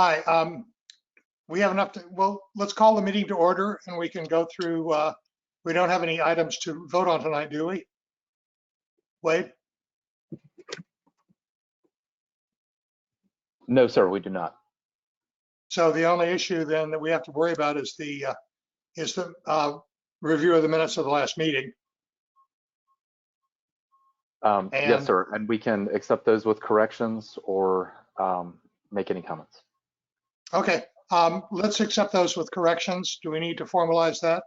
Hi, we have enough to, well, let's call the meeting to order and we can go through, we don't have any items to vote on tonight, do we? Wade? No, sir, we do not. So the only issue then that we have to worry about is the review of the minutes of the last meeting. Yes, sir, and we can accept those with corrections or make any comments. Okay, let's accept those with corrections. Do we need to formalize that?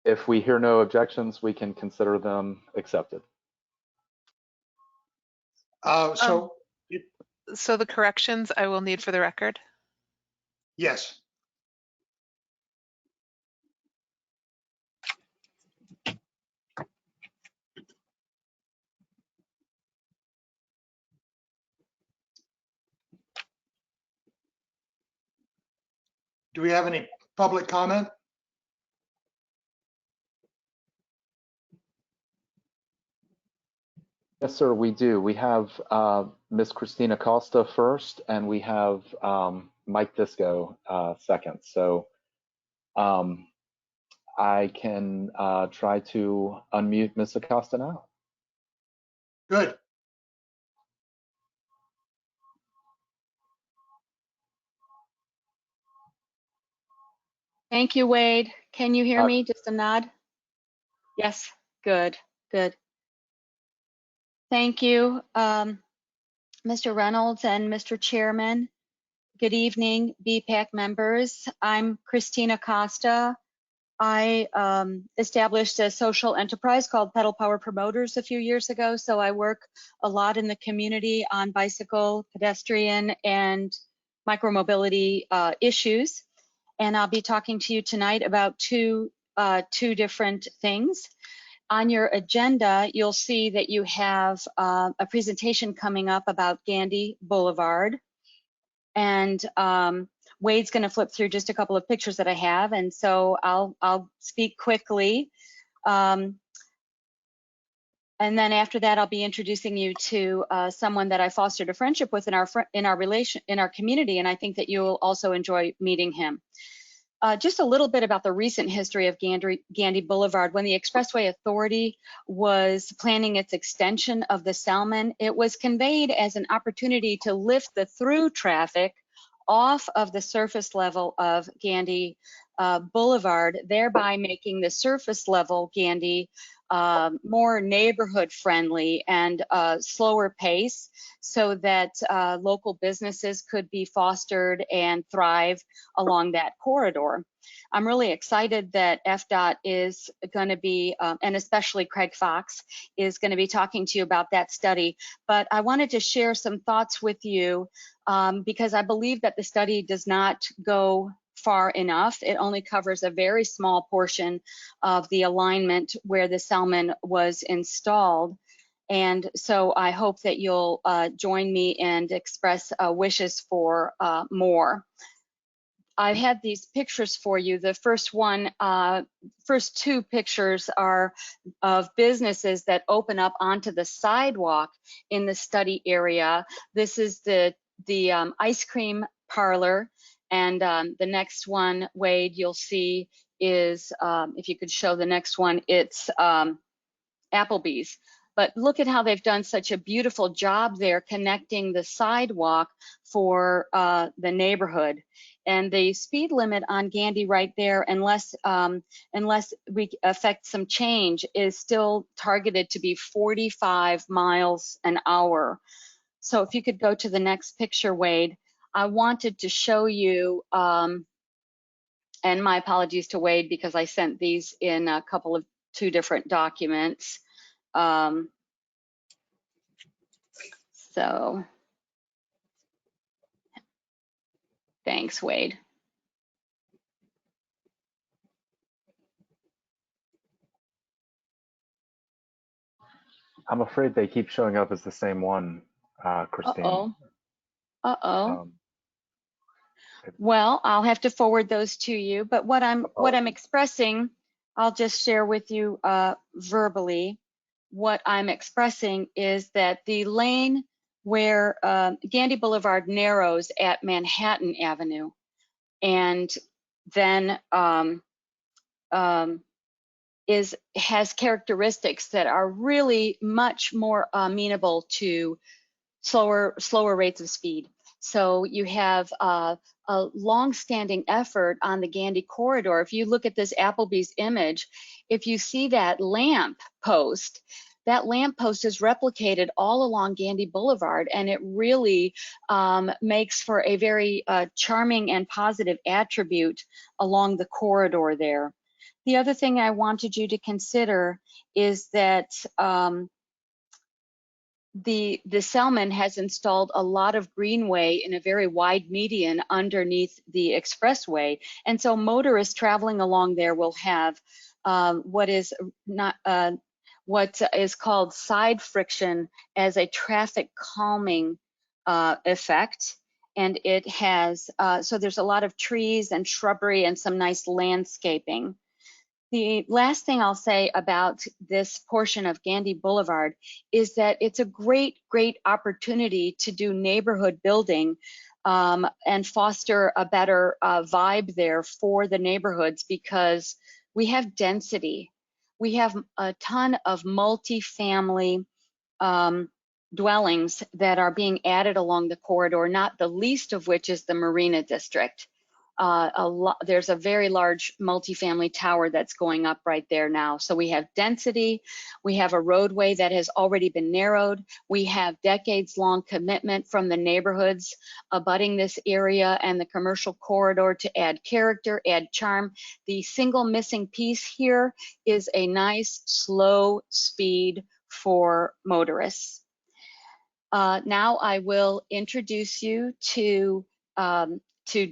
If we hear no objections, we can consider them accepted. So the corrections I will need for the record. yes. Do we have any public comment? Yes, sir, we do. We have Miss Christina Costa first, and we have Mike Disco second. So I can try to unmute Miss Acosta now. Good. Thank you, Wade. Can you hear me? Just a nod? Yes, good, good. Thank you, Mr. Reynolds and Mr. Chairman. Good evening, BPAC members. I'm Christina Costa. I established a social enterprise called Pedal Power Promoters a few years ago, so I work a lot in the community on bicycle, pedestrian, and micromobility issues. And I'll be talking to you tonight about two different things. On your agenda, you'll see that you have a presentation coming up about Gandy Boulevard. And Wade's going to flip through just a couple of pictures that I have, and so I'll speak quickly. And then after that, I'll be introducing you to someone that I fostered a friendship with in our community, and I think that you'll also enjoy meeting him. Just a little bit about the recent history of Gandy Boulevard. When the Expressway Authority was planning its extension of the Salmon, it was conveyed as an opportunity to lift the through traffic off of the surface level of Gandy Boulevard, thereby making the surface level Gandy more neighborhood friendly and slower pace, so that local businesses could be fostered and thrive along that corridor. I'm really excited that FDOT is going to be, and especially Craig Fox, is going to be talking to you about that study. But I wanted to share some thoughts with you because I believe that the study does not go far enough. It only covers a very small portion of the alignment where the Salmon was installed. And so I hope that you'll join me and express wishes for more. I had these pictures for you. The first one, first two pictures are of businesses that open up onto the sidewalk in the study area. This is the ice cream parlor. And the next one, Wade, you'll see is, if you could show the next one, it's Applebee's. But look at how they've done such a beautiful job there connecting the sidewalk for the neighborhood. And the speed limit on Gandy right there, unless we affect some change, is still targeted to be 45 miles an hour. So if you could go to the next picture, Wade. I wanted to show you, and my apologies to Wade because I sent these in a couple of two different documents. So thanks, Wade. I'm afraid they keep showing up as the same one, Christine. Well, I'll have to forward those to you, but what I'm expressing, I'll just share with you verbally. What I'm expressing is that the lane where Gandy Boulevard narrows at Manhattan Avenue, and then has characteristics that are really much more amenable to slower rates of speed. So you have a long-standing effort on the Gandy corridor. If you look at this Applebee's image, if you see that lamp post is replicated all along Gandy Boulevard, and it really makes for a very charming and positive attribute along the corridor there. The other thing I wanted you to consider is that the Selman has installed a lot of greenway in a very wide median underneath the expressway, and so motorists traveling along there will have what is called side friction as a traffic calming effect. And it has so there's a lot of trees and shrubbery and some nice landscaping. The last thing I'll say about this portion of Gandy Boulevard is that it's a great opportunity to do neighborhood building and foster a better vibe there for the neighborhoods, because we have density. We have a ton of multi-family dwellings that are being added along the corridor, not the least of which is the Marina District. There's a very large multifamily tower that's going up right there now. So we have density, we have a roadway that has already been narrowed, we have decades-long commitment from the neighborhoods abutting this area and the commercial corridor to add character, add charm. The single missing piece here is a nice slow speed for motorists. Now I will introduce you to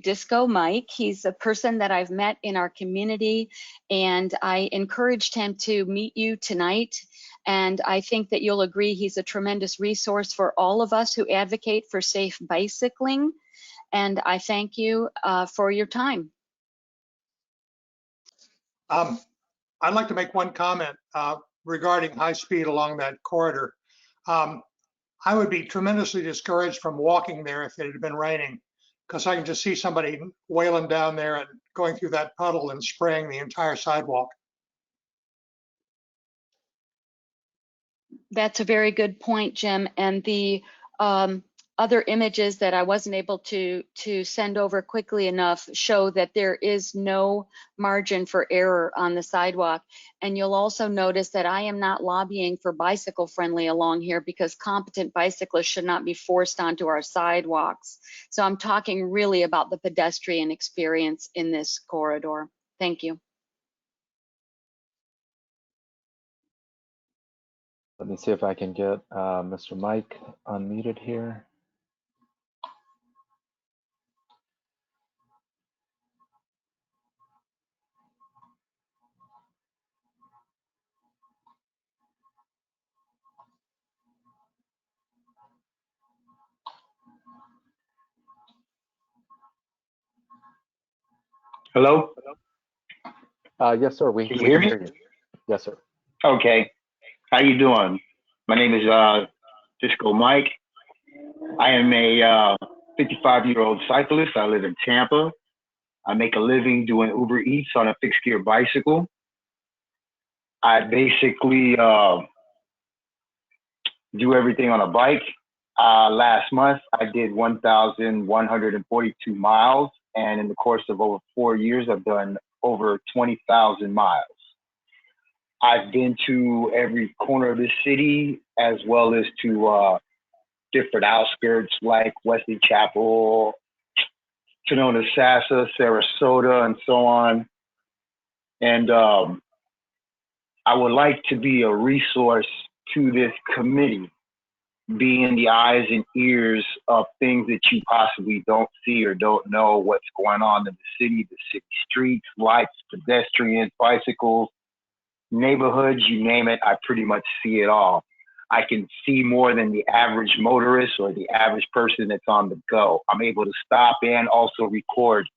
Disco Mike. He's a person that I've met in our community, and I encouraged him to meet you tonight. And I think that you'll agree he's a tremendous resource for all of us who advocate for safe bicycling. And I thank you for your time. I'd like to make one comment regarding high speed along that corridor. I would be tremendously discouraged from walking there if it had been raining, because I can just see somebody wailing down there and going through that puddle and spraying the entire sidewalk. That's a very good point, Jim. And the other images that I wasn't able to send over quickly enough show that there is no margin for error on the sidewalk. And you'll also notice that I am not lobbying for bicycle friendly along here, because competent bicyclists should not be forced onto our sidewalks. So I'm talking really about the pedestrian experience in this corridor. Thank you. Let me see if I can get Mr. Mike unmuted here. Hello? Yes, sir. We Can you can hear me? hear you. Yes, sir. Okay. How you doing? My name is Disco Mike. I am a 55-year-old cyclist. I live in Tampa. I make a living doing Uber Eats on a fixed gear bicycle. I basically do everything on a bike. Last month, I did 1,142 miles. And in the course of over 4 years, I've done over 20,000 miles. I've been to every corner of the city, as well as to different outskirts like Wesley Chapel, Sonoma, Sassa, Sarasota, and so on. And I would like to be a resource to this committee, being the eyes and ears of things that you possibly don't see or don't know what's going on in the city streets, lights, pedestrians, bicycles, neighborhoods, you name it, I pretty much see it all. I can see more than the average motorist or the average person that's on the go. I'm able to stop and also record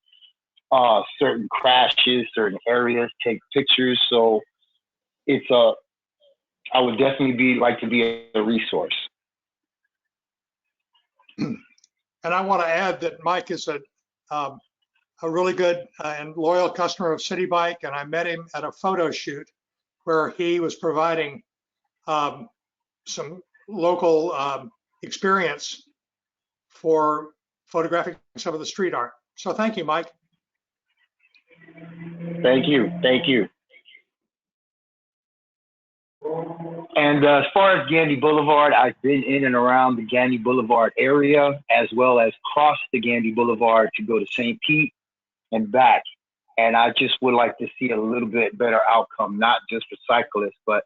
certain crashes, certain areas, take pictures. So I would definitely like to be a resource. And I want to add that Mike is a really good and loyal customer of City Bike, and I met him at a photo shoot where he was providing some local experience for photographing some of the street art. So thank you, Mike. Thank you. Thank you. And as far as Gandy Boulevard, I've been in and around the Gandy Boulevard area, as well as cross the Gandy Boulevard to go to St. Pete and back. And I just would like to see a little bit better outcome, not just for cyclists, but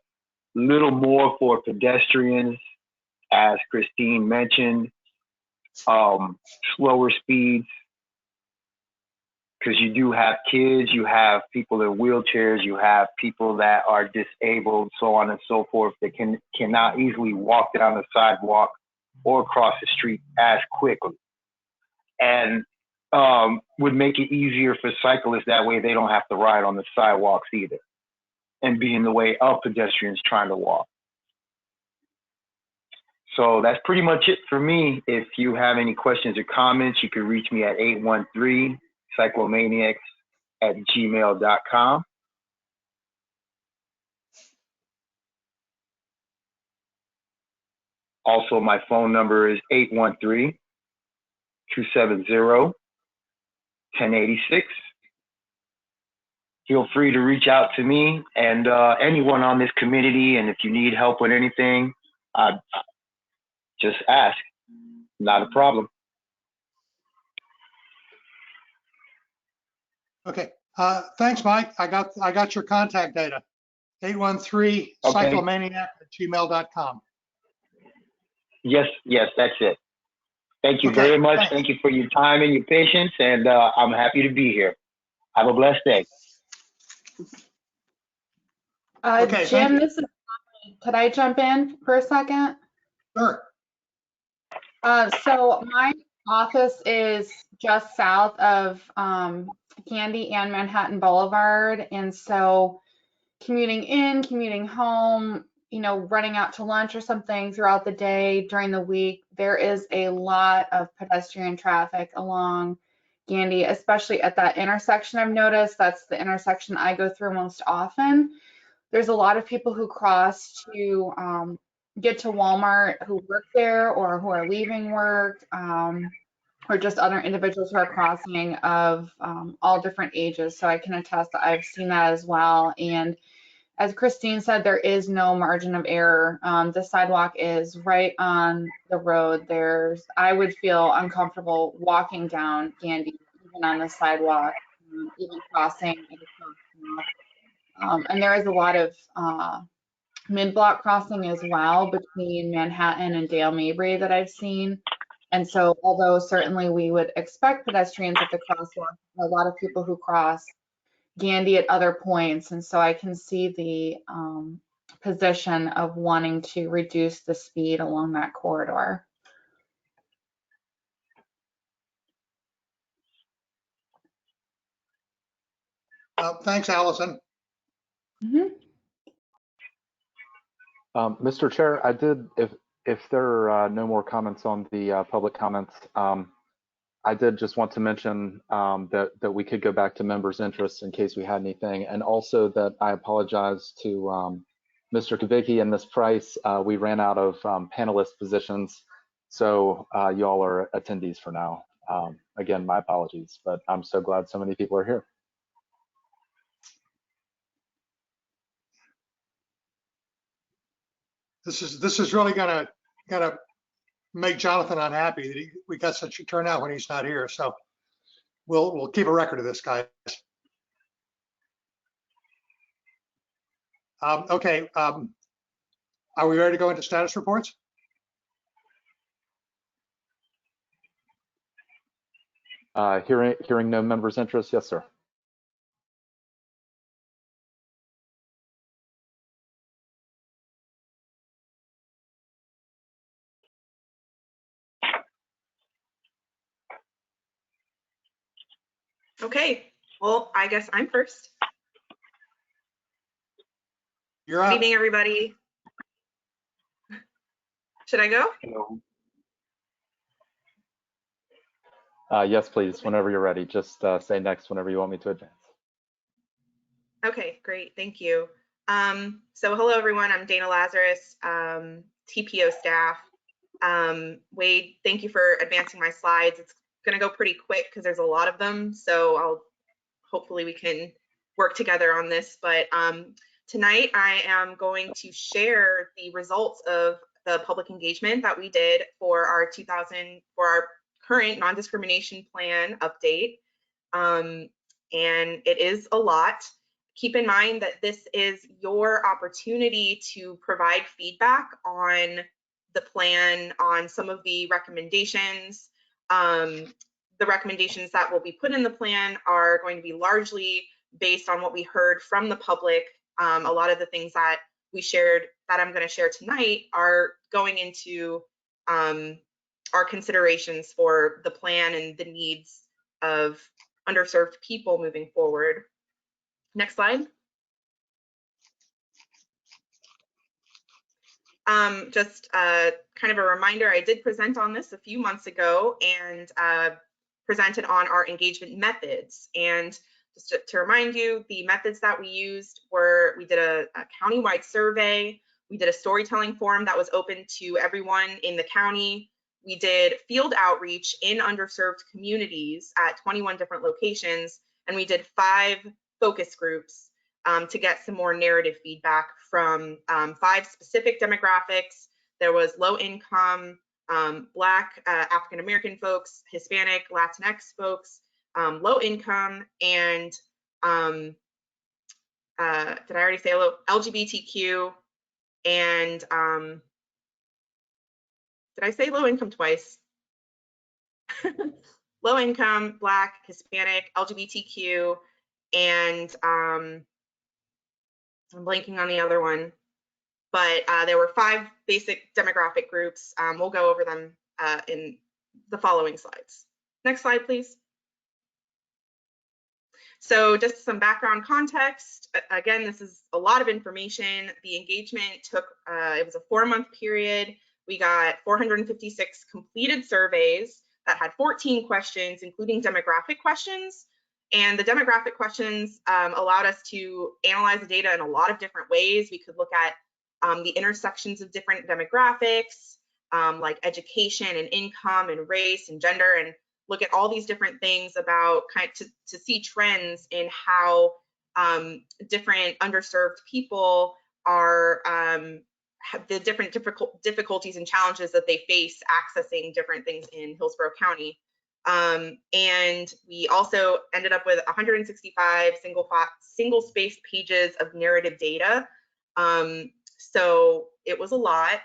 a little more for pedestrians, as Christine mentioned, slower speeds, because you do have kids, you have people in wheelchairs, you have people that are disabled, so on and so forth, that cannot easily walk down the sidewalk or cross the street as quickly. And would make it easier for cyclists. That way they don't have to ride on the sidewalks either and be in the way of pedestrians trying to walk. So that's pretty much it for me. If you have any questions or comments, you can reach me at 813-cyclomaniacs@gmail.com. Also, my phone number is 813-270-1086. Feel free to reach out to me and anyone on this community. And if you need help with anything, just ask. Not a problem. Okay. Thanks, Mike. I got your contact data. 813-cyclomaniac@gmail.com. Yes, that's it. Thank you very much. Thanks. Thank you for your time and your patience, and I'm happy to be here. Have a blessed day. Okay, Jim, this is, could I jump in for a second? Sure. So my office is just south of Candy and Manhattan Boulevard. And so commuting in, commuting home, you know, running out to lunch or something throughout the day during the week, there is a lot of pedestrian traffic along Gandy, especially at that intersection. I've noticed that's the intersection I go through most often. There's a lot of people who cross to get to Walmart who work there or who are leaving work, or just other individuals who are crossing of all different ages. So I can attest that I've seen that as well. And as Christine said, there is no margin of error. The sidewalk is right on the road. I would feel uncomfortable walking down Gandy, even on the sidewalk, even crossing. And there is a lot of mid-block crossing as well between Manhattan and Dale Mabry that I've seen. And so although certainly we would expect pedestrians at the crosswalk, a lot of people who cross Gandy at other points. And so I can see the position of wanting to reduce the speed along that corridor. Thanks, Allison. Mm-hmm. Mr. Chair, if there are no more comments on the public comments, I did just want to mention that we could go back to members' interests in case we had anything, and also that I apologize to Mr. Kavicki and Ms. Price. We ran out of panelist positions, so y'all are attendees for now. Again, my apologies, but I'm so glad so many people are here. This is really gonna make Jonathan unhappy that we got such a turnout when he's not here. So we'll keep a record of this, guys. Okay. Are we ready to go into status reports? Hearing no members' interest, yes, sir. Okay, well, I guess I'm first. You're Good up. evening, everybody. Should I go? Hello. Yes, please, whenever you're ready. Just say next whenever you want me to advance. Okay, great, thank you. So hello everyone, I'm Dana Lazarus, TPO staff. Wade, thank you for advancing my slides. It's gonna go pretty quick because there's a lot of them, so hopefully we can work together on this. But tonight I am going to share the results of the public engagement that we did for our current non-discrimination plan update. And it is a lot. Keep in mind that this is your opportunity to provide feedback on the plan, on some of the recommendations. The recommendations that will be put in the plan are going to be largely based on what we heard from the public. A lot of the things that we shared, that I'm going to share tonight, are going into our considerations for the plan and the needs of underserved people moving forward. Next slide. Just kind of a reminder, I did present on this a few months ago and presented on our engagement methods. And just to remind you, the methods that we used were, we did a county-wide survey, we did a storytelling forum that was open to everyone in the county, we did field outreach in underserved communities at 21 different locations, and we did 5 focus groups to get some more narrative feedback from 5 specific demographics. There was low income, Black, African American folks, Hispanic, Latinx folks, low income, and did I already say LGBTQ, and did I say low income twice? Low income, Black, Hispanic, LGBTQ, and I'm blanking on the other one, but there were 5 basic demographic groups. We'll go over them in the following slides. Next slide, please. So just some background context. Again, this is a lot of information. The engagement took, it was a 4-month period. We got 456 completed surveys that had 14 questions, including demographic questions. And the demographic questions allowed us to analyze the data in a lot of different ways. We could look at the intersections of different demographics, like education and income and race and gender, and look at all these different things about to see trends in how different underserved people are have the different difficulties and challenges that they face accessing different things in Hillsborough County. And we also ended up with 165 single spaced pages of narrative data. So it was a lot.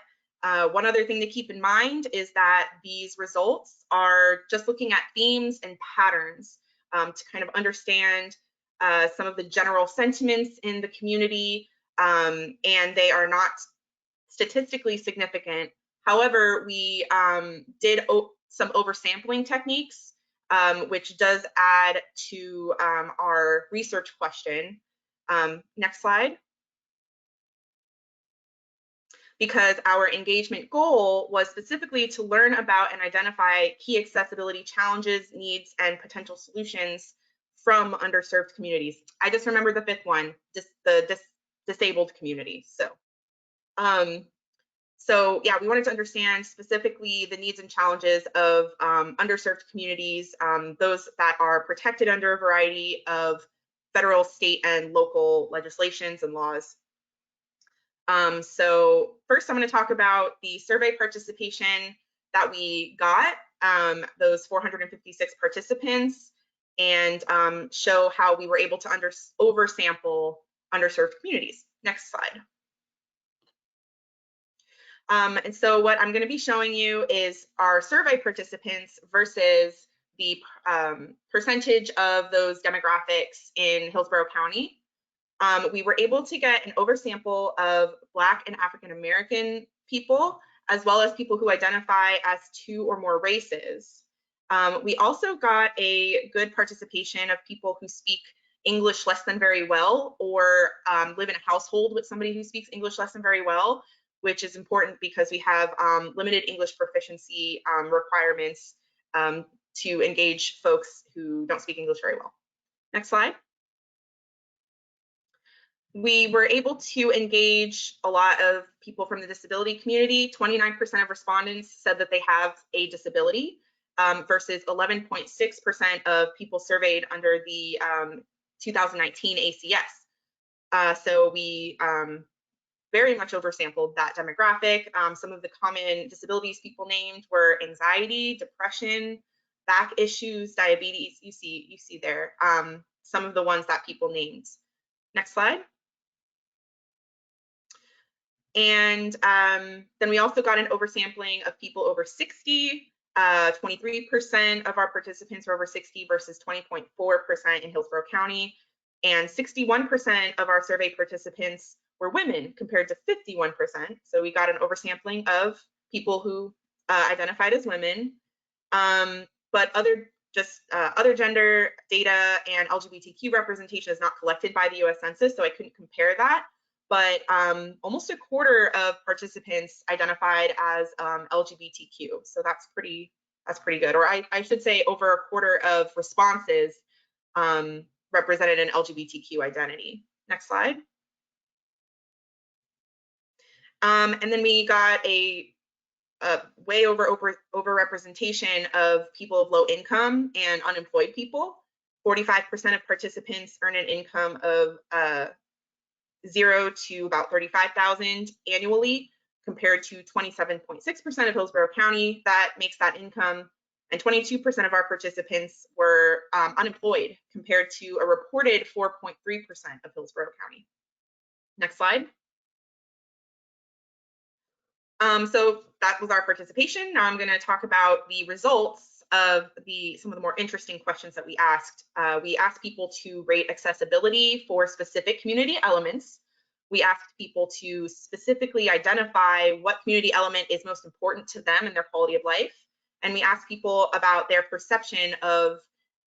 One other thing to keep in mind is that these results are just looking at themes and patterns to kind of understand some of the general sentiments in the community, and they are not statistically significant. However, we did some oversampling techniques, which does add to our research question. Next slide. Because our engagement goal was specifically to learn about and identify key accessibility challenges, needs, and potential solutions from underserved communities. I just remember the 5th one, the disabled community. So yeah, we wanted to understand specifically the needs and challenges of underserved communities, those that are protected under a variety of federal, state, and local legislations and laws. So first, I'm going to talk about the survey participation that we got, those 456 participants, and show how we were able to oversample underserved communities. Next slide. And so what I'm going to be showing you is our survey participants versus the percentage of those demographics in Hillsborough County. We were able to get an oversample of Black and African American people, as well as people who identify as 2 or more races. We also got a good participation of people who speak English less than very well, or live in a household with somebody who speaks English less than very well, which is important because we have limited English proficiency requirements to engage folks who don't speak English very well. Next slide. We were able to engage a lot of people from the disability community. 29% of respondents said that they have a disability versus 11.6% of people surveyed under the 2019 ACS. So we very much oversampled that demographic. Some of the common disabilities people named were anxiety, depression, back issues, diabetes. You see there some of the ones that people named. Next slide. And then we also got an oversampling of people over 60. 23% of our participants were over 60 versus 20.4% in Hillsborough County. And 61% of our survey participants were women compared to 51%. So we got an oversampling of people who identified as women. But other gender data and LGBTQ representation is not collected by the US Census, so I couldn't compare that. But almost a quarter of participants identified as LGBTQ, so that's pretty good. Or I should say, over a quarter of responses represented an LGBTQ identity. Next slide. And then we got a way over representation of people of low income and unemployed people. 45% of participants earn an income of 0 to about 35,000 annually, compared to 27.6% of Hillsborough County that makes that income, and 22% of our participants were unemployed, compared to a reported 4.3% of Hillsborough County. Next slide. So that was our participation. Now I'm going to talk about the results of some of the more interesting questions that we asked. We asked people to rate accessibility for specific community elements. We asked people to specifically identify what community element is most important to them and their quality of life. And we asked people about their perception of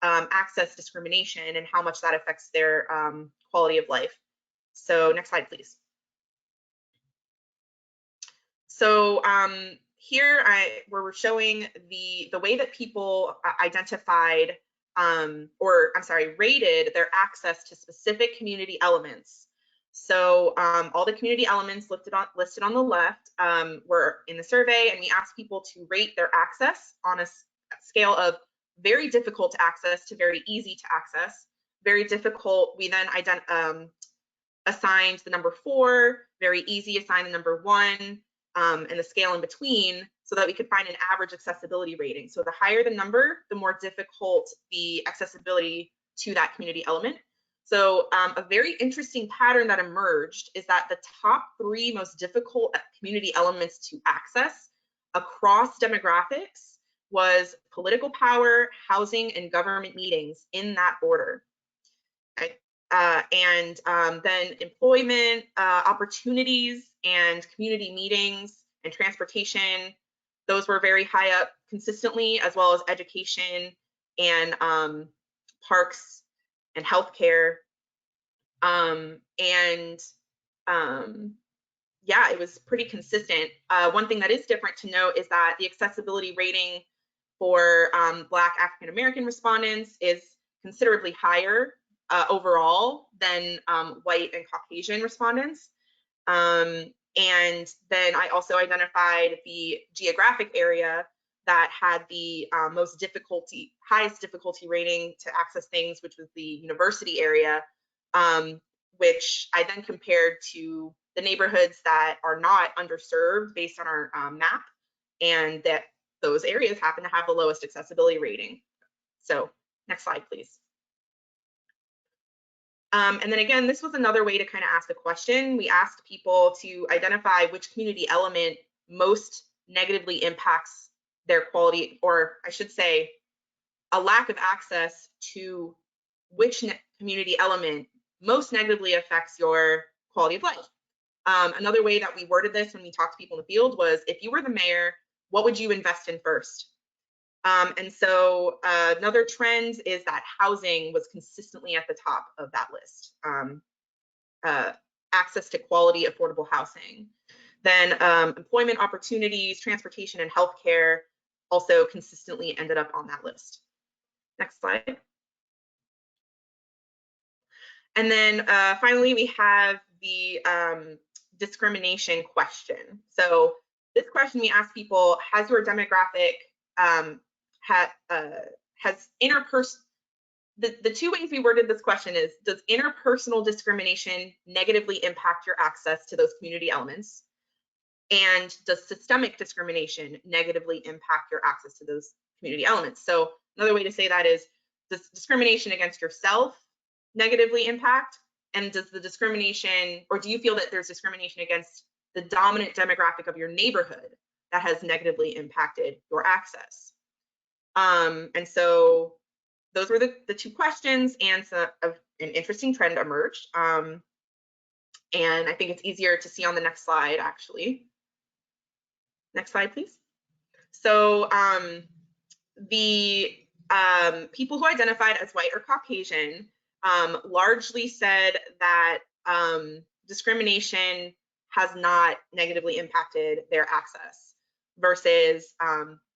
access discrimination and how much that affects their quality of life. So next slide, please. So here we're showing the way that people identified, rated their access to specific community elements. So all the community elements listed on the left were in the survey, and we asked people to rate their access on a scale of very difficult to access to very easy to access. Very difficult, we then assigned the number 4, very easy assigned the number 1, and the scale in between, so that we could find an average accessibility rating. So the higher the number, the more difficult the accessibility to that community element. So a very interesting pattern that emerged is that the top 3 most difficult community elements to access across demographics was political power, housing, and government meetings, in that order. Okay. Then employment, opportunities, and community meetings and transportation, those were very high up consistently, as well as education and parks and healthcare. Yeah, it was pretty consistent. One thing that is different to note is that the accessibility rating for Black African American respondents is considerably higher overall than white and Caucasian respondents. And then I also identified the geographic area that had the highest difficulty rating to access things, which was the university area, which I then compared to the neighborhoods that are not underserved based on our map, and that those areas happen to have the lowest accessibility rating. So next slide, please. And then again, this was another way to kind of ask the question. We asked people to identify which community element most negatively impacts their quality, or I should say, a lack of access to which community element most negatively affects your quality of life. Another way that we worded this when we talked to people in the field was, if you were the mayor, what would you invest in first? And so another trend is that housing was consistently at the top of that list. Access to quality, affordable housing. Then employment opportunities, transportation, and healthcare also consistently ended up on that list. Next slide. And then finally, we have the discrimination question. So this question we ask people, has your demographic has interpersonal, the two ways we worded this question is, does interpersonal discrimination negatively impact your access to those community elements? And does systemic discrimination negatively impact your access to those community elements? So another way to say that is, does discrimination against yourself negatively impact? And does the discrimination, or do you feel that there's discrimination against the dominant demographic of your neighborhood that has negatively impacted your access? And so those were the two questions, and so an interesting trend emerged. And I think it's easier to see on the next slide, actually. Next slide, please. So the people who identified as white or Caucasian largely said that discrimination has not negatively impacted their access, versus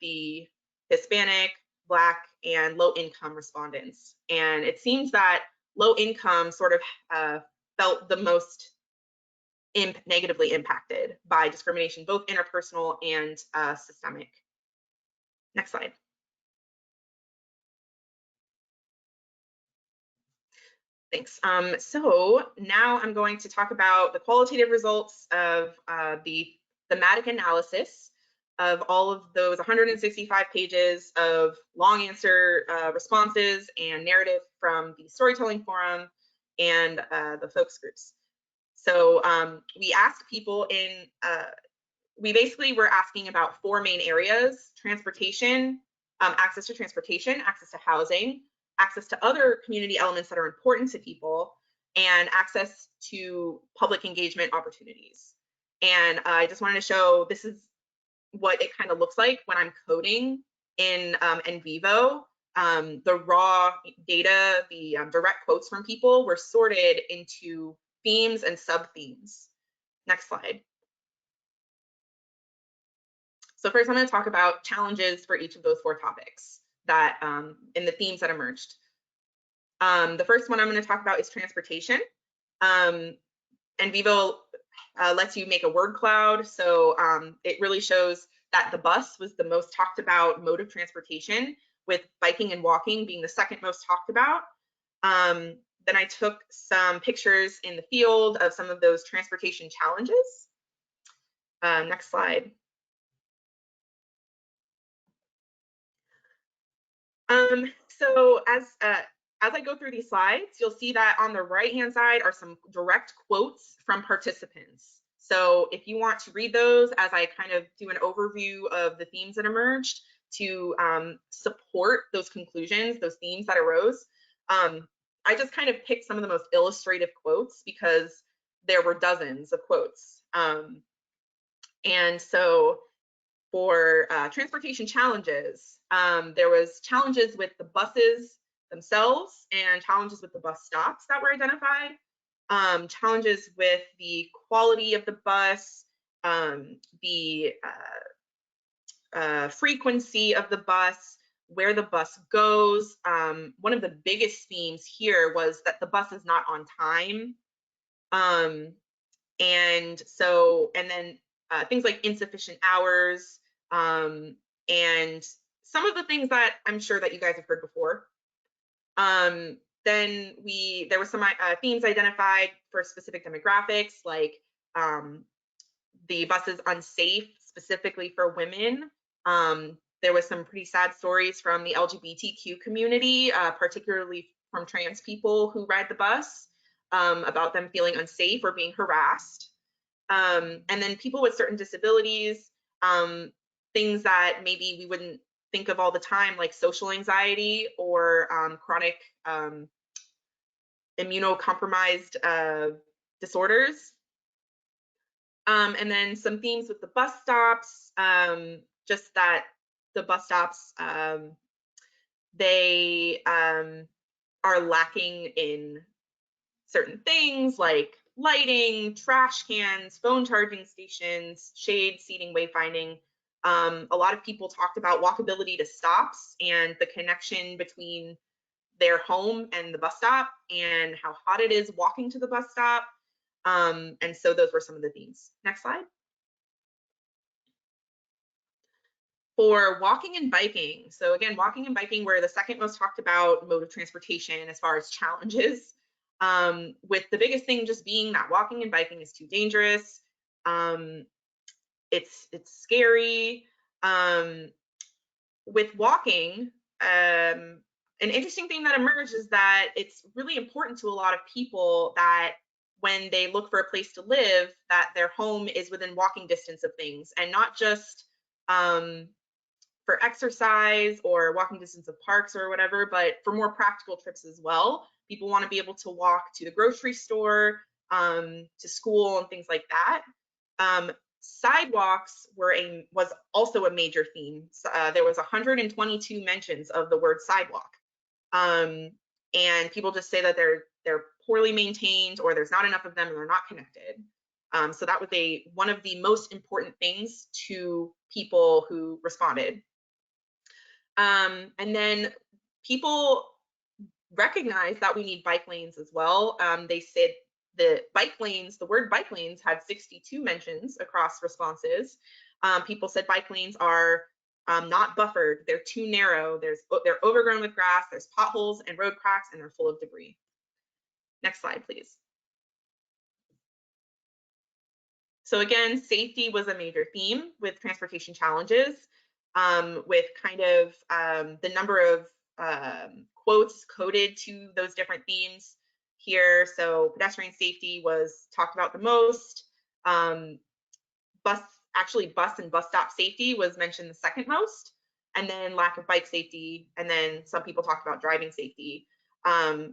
the Hispanic, Black, and low-income respondents. And it seems that low-income sort of felt the most negatively impacted by discrimination, both interpersonal and systemic. Next slide. Thanks. So now I'm going to talk about the qualitative results of the thematic analysis of all of those 165 pages of long answer responses and narrative from the Storytelling Forum and the focus groups. So we asked people we basically were asking about 4 main areas: transportation, access to transportation, access to housing, access to other community elements that are important to people, and access to public engagement opportunities. And I just wanted to show, this is what it kind of looks like when I'm coding in NVivo. The raw data, the direct quotes from people were sorted into themes and sub-themes. Next slide. So first I'm going to talk about challenges for each of those 4 topics that in the themes that emerged. The first one I'm going to talk about is transportation. NVivo lets you make a word cloud, so it really shows that the bus was the most talked about mode of transportation, with biking and walking being the second most talked about. Then I took some pictures in the field of some of those transportation challenges. Next slide. So as I go through these slides, you'll see that on the right-hand side are some direct quotes from participants. So if you want to read those as I kind of do an overview of the themes that emerged to support those conclusions, those themes that arose, I just kind of picked some of the most illustrative quotes because there were dozens of quotes. And so for transportation challenges, there was challenges with the buses themselves and challenges with the bus stops that were identified, challenges with the quality of the bus, the frequency of the bus, where the bus goes. One of the biggest themes here was that the bus is not on time. And then things like insufficient hours, and some of the things that I'm sure that you guys have heard before. Then there were some themes identified for specific demographics, like the bus is unsafe, specifically for women. There was some pretty sad stories from the LGBTQ community, particularly from trans people who ride the bus, about them feeling unsafe or being harassed. And then people with certain disabilities, things that maybe we wouldn't think of all the time, like social anxiety or chronic immunocompromised disorders. And then some themes with the bus stops, just that the bus stops, they are lacking in certain things like lighting, trash cans, phone charging stations, shade, seating, wayfinding, A lot of people talked about walkability to stops and the connection between their home and the bus stop and how hot it is walking to the bus stop. And so those were some of the themes. Next slide. For walking and biking, so again, walking and biking were the second most talked about mode of transportation as far as challenges, with the biggest thing just being that walking and biking is too dangerous. It's scary. With walking, an interesting thing that emerged is that it's really important to a lot of people that when they look for a place to live, that their home is within walking distance of things, and not just for exercise or walking distance of parks or whatever, but for more practical trips as well. People want to be able to walk to the grocery store, to school and things like that. Sidewalks was also a major theme. There was 122 mentions of the word sidewalk. And people just say that they're poorly maintained, or there's not enough of them and they're not connected. So that was one of the most important things to people who responded. And then people recognize that we need bike lanes as well. They said the word bike lanes had 62 mentions across responses. People said bike lanes are not buffered, they're too narrow, they're overgrown with grass, there's potholes and road cracks, and they're full of debris. Next slide, please. So again, safety was a major theme with transportation challenges, with kind of the number of quotes coded to those different themes here. So pedestrian safety was talked about the most. Bus and bus stop safety was mentioned the second most, and then lack of bike safety, and then some people talked about driving safety.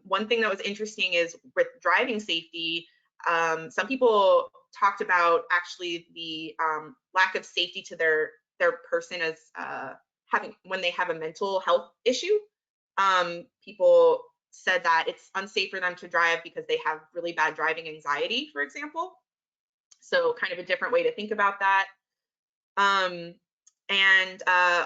One thing that was interesting is with driving safety, some people talked about actually the lack of safety to their person as when they have a mental health issue. People said that it's unsafe for them to drive because they have really bad driving anxiety, for example. So kind of a different way to think about that. And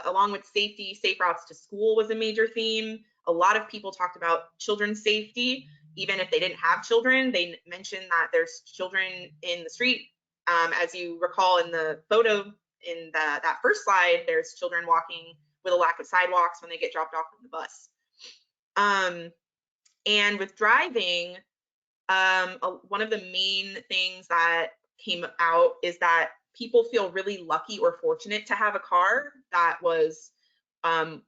along with safety, safe routes to school was a major theme. A lot of people talked about children's safety. Even if they didn't have children, they mentioned that there's children in the street. As you recall in the photo in that first slide, there's children walking with a lack of sidewalks when they get dropped off from the bus. And with driving, one of the main things that came out is that people feel really lucky or fortunate to have a car. That was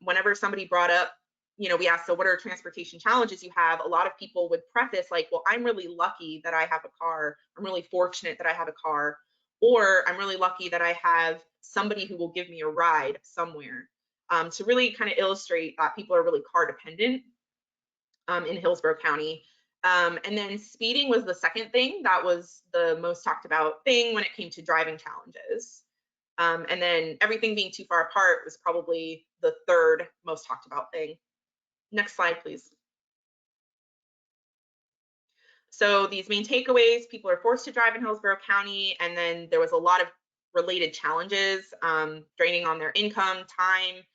whenever somebody brought up, we asked, so what are transportation challenges you have? A lot of people would preface like, well, I'm really lucky that I have a car. I'm really fortunate that I have a car. Or I'm really lucky that I have somebody who will give me a ride somewhere. To really kind of illustrate that people are really car dependent in Hillsborough County. And then speeding was the second thing that was the most talked about thing when it came to driving challenges. And then everything being too far apart was probably the third most talked about thing. Next slide, please. So these main takeaways, people are forced to drive in Hillsborough County, and then there was a lot of related challenges, draining on their income, time,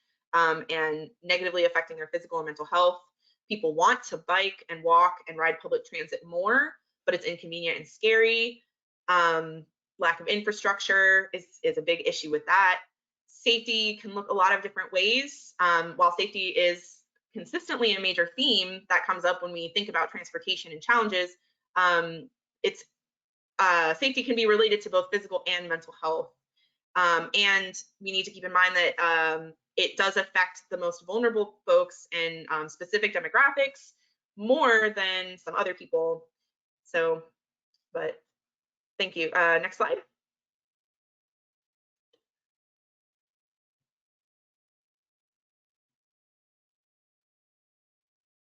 and negatively affecting their physical and mental health. People want to bike and walk and ride public transit more, but it's inconvenient and scary. Lack of infrastructure is a big issue with that. Safety can look a lot of different ways. While safety is consistently a major theme that comes up when we think about transportation and challenges, safety can be related to both physical and mental health. And we need to keep in mind that it does affect the most vulnerable folks and specific demographics more than some other people. So, but thank you. Next slide.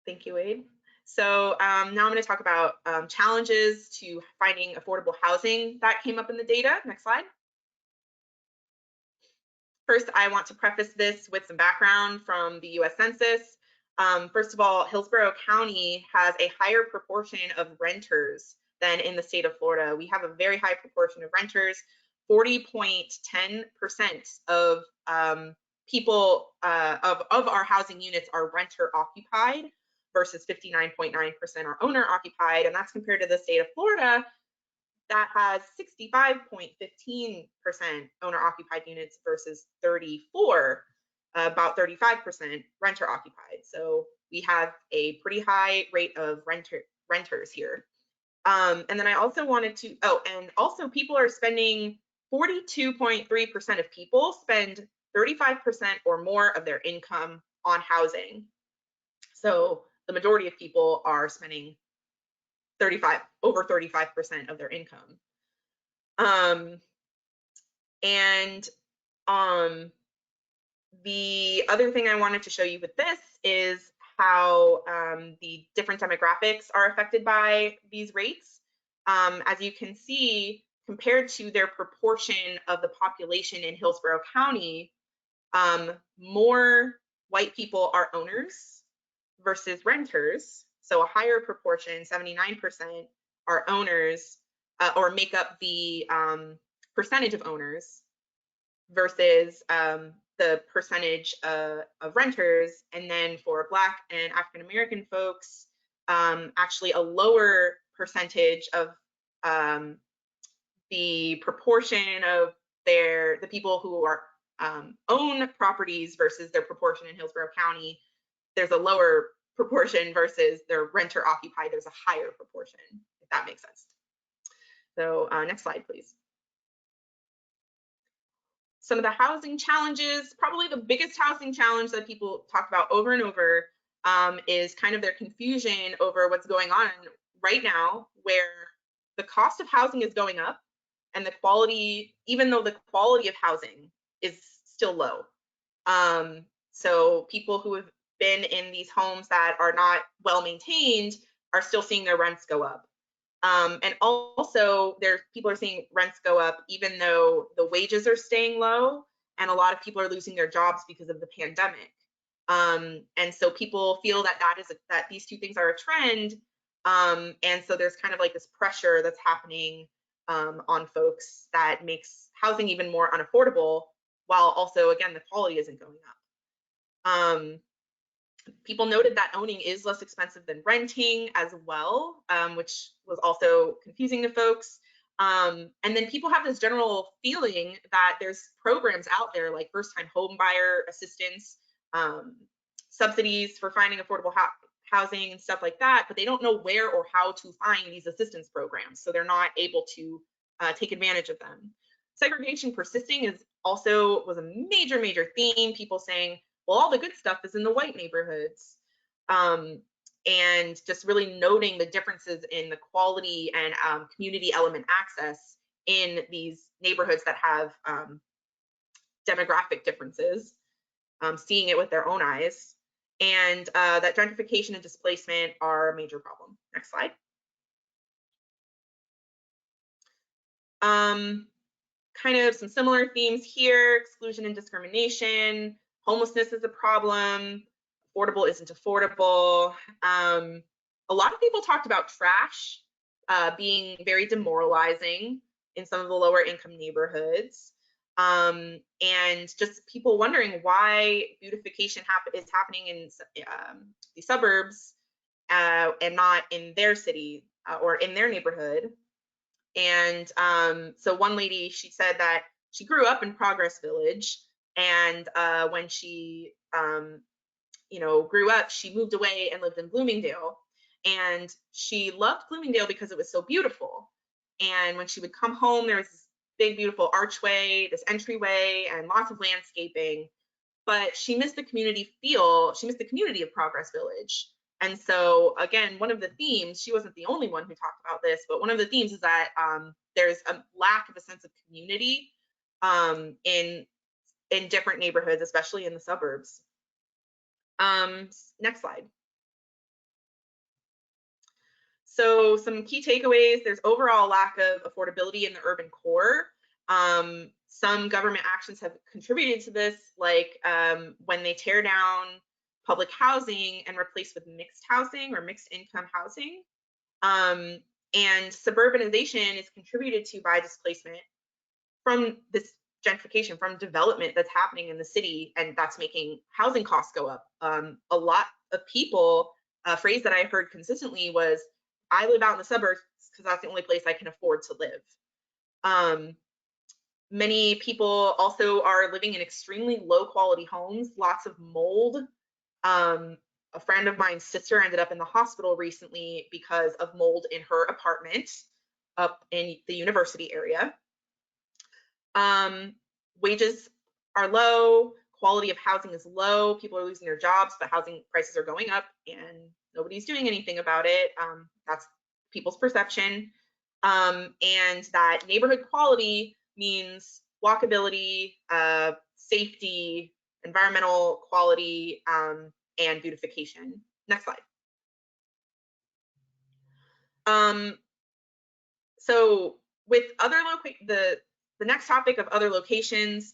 Thank you, Wade. So now I'm going to talk about challenges to finding affordable housing that came up in the data. Next slide. First, I want to preface this with some background from the US Census. First of all, Hillsborough County has a higher proportion of renters than in the state of Florida. We have a very high proportion of renters. 40.10% of people of our housing units are renter occupied versus 59.9% are owner occupied, and that's compared to the state of Florida that has 65.15% owner occupied units versus about 35% renter occupied. So we have a pretty high rate of renters here. And then I also wanted to, and also people are spending, 42.3% of people spend 35% or more of their income on housing. So the majority of people are spending over 35% of their income. The other thing I wanted to show you with this is how the different demographics are affected by these rates. As you can see, compared to their proportion of the population in Hillsborough County, more white people are owners versus renters. So a higher proportion, 79%, are owners or make up the percentage of owners versus the percentage of renters. And then for Black and African American folks, actually a lower percentage of the proportion of the people who are own properties versus their proportion in Hillsborough County. There's a lower proportion versus their renter occupied. There's a higher proportion, if that makes sense. So next slide, please. Some of the housing challenges, probably the biggest housing challenge that people talk about over and over is kind of their confusion over what's going on right now, where the cost of housing is going up and the quality, even though the quality of housing is still low. So people who have been in these homes that are not well maintained are still seeing their rents go up. And also people are seeing rents go up even though the wages are staying low, and a lot of people are losing their jobs because of the pandemic. And so people feel that that these two things are a trend. And so there's kind of like this pressure that's happening on folks that makes housing even more unaffordable, while also, again, the quality isn't going up. People noted that owning is less expensive than renting as well, which was also confusing to folks. And then people have this general feeling that there's programs out there like first-time home buyer assistance, subsidies for finding affordable housing and stuff like that, but they don't know where or how to find these assistance programs, so they're not able to take advantage of them. Segregation persisting was a major theme. People saying, well, all the good stuff is in the white neighborhoods, and just really noting the differences in the quality and community element access in these neighborhoods that have demographic differences, seeing it with their own eyes, and that gentrification and displacement are a major problem. Next slide. Kind of some similar themes here: exclusion and discrimination, homelessness is a problem, affordable isn't affordable. A lot of people talked about trash being very demoralizing in some of the lower income neighborhoods, and just people wondering why beautification is happening in the suburbs and not in their city or in their neighborhood. And so one lady, she said that she grew up in Progress Village, and when she grew up, she moved away and lived in Bloomingdale, and she loved Bloomingdale because it was so beautiful. And when she would come home, there was this big beautiful archway, this entryway, and lots of landscaping, but she missed the community feel. She missed the community of Progress Village. And so again, one of the themes, she wasn't the only one who talked about this, but one of the themes is that there's a lack of a sense of community in different neighborhoods, especially in the suburbs. Next slide. So some key takeaways: there's overall lack of affordability in the urban core. Some government actions have contributed to this, like when they tear down public housing and replace with mixed housing or mixed income housing. And suburbanization is contributed to by displacement. from this gentrification, from development that's happening in the city, and that's making housing costs go up. A lot of people, a phrase that I heard consistently was, I live out in the suburbs because that's the only place I can afford to live. Many people also are living in extremely low quality homes, lots of mold. A friend of mine's sister ended up in the hospital recently because of mold in her apartment up in the university area. Wages are low, quality of housing is low, people are losing their jobs, but housing prices are going up and nobody's doing anything about it. That's people's perception. And that neighborhood quality means walkability, safety, environmental quality, and beautification. Next slide. So with other the next topic of other locations,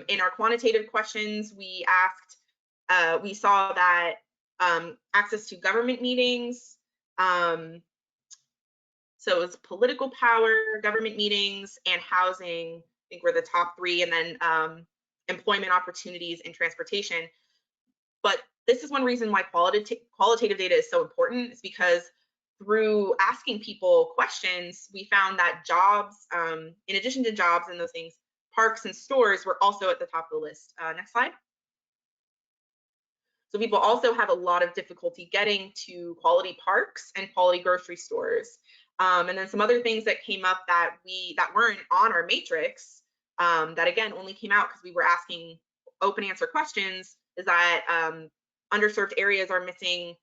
in our quantitative questions, we asked, we saw that access to government meetings, so it's political power, government meetings, and housing, I think were the top three, and then employment opportunities and transportation. But this is one reason why qualitative data is so important, is because through asking people questions, we found that jobs, in addition to jobs and those things, parks and stores were also at the top of the list. Next slide. So people also have a lot of difficulty getting to quality parks and quality grocery stores. And then some other things that came up that weren't on our matrix, that again only came out because we were asking open answer questions, is that underserved areas are missing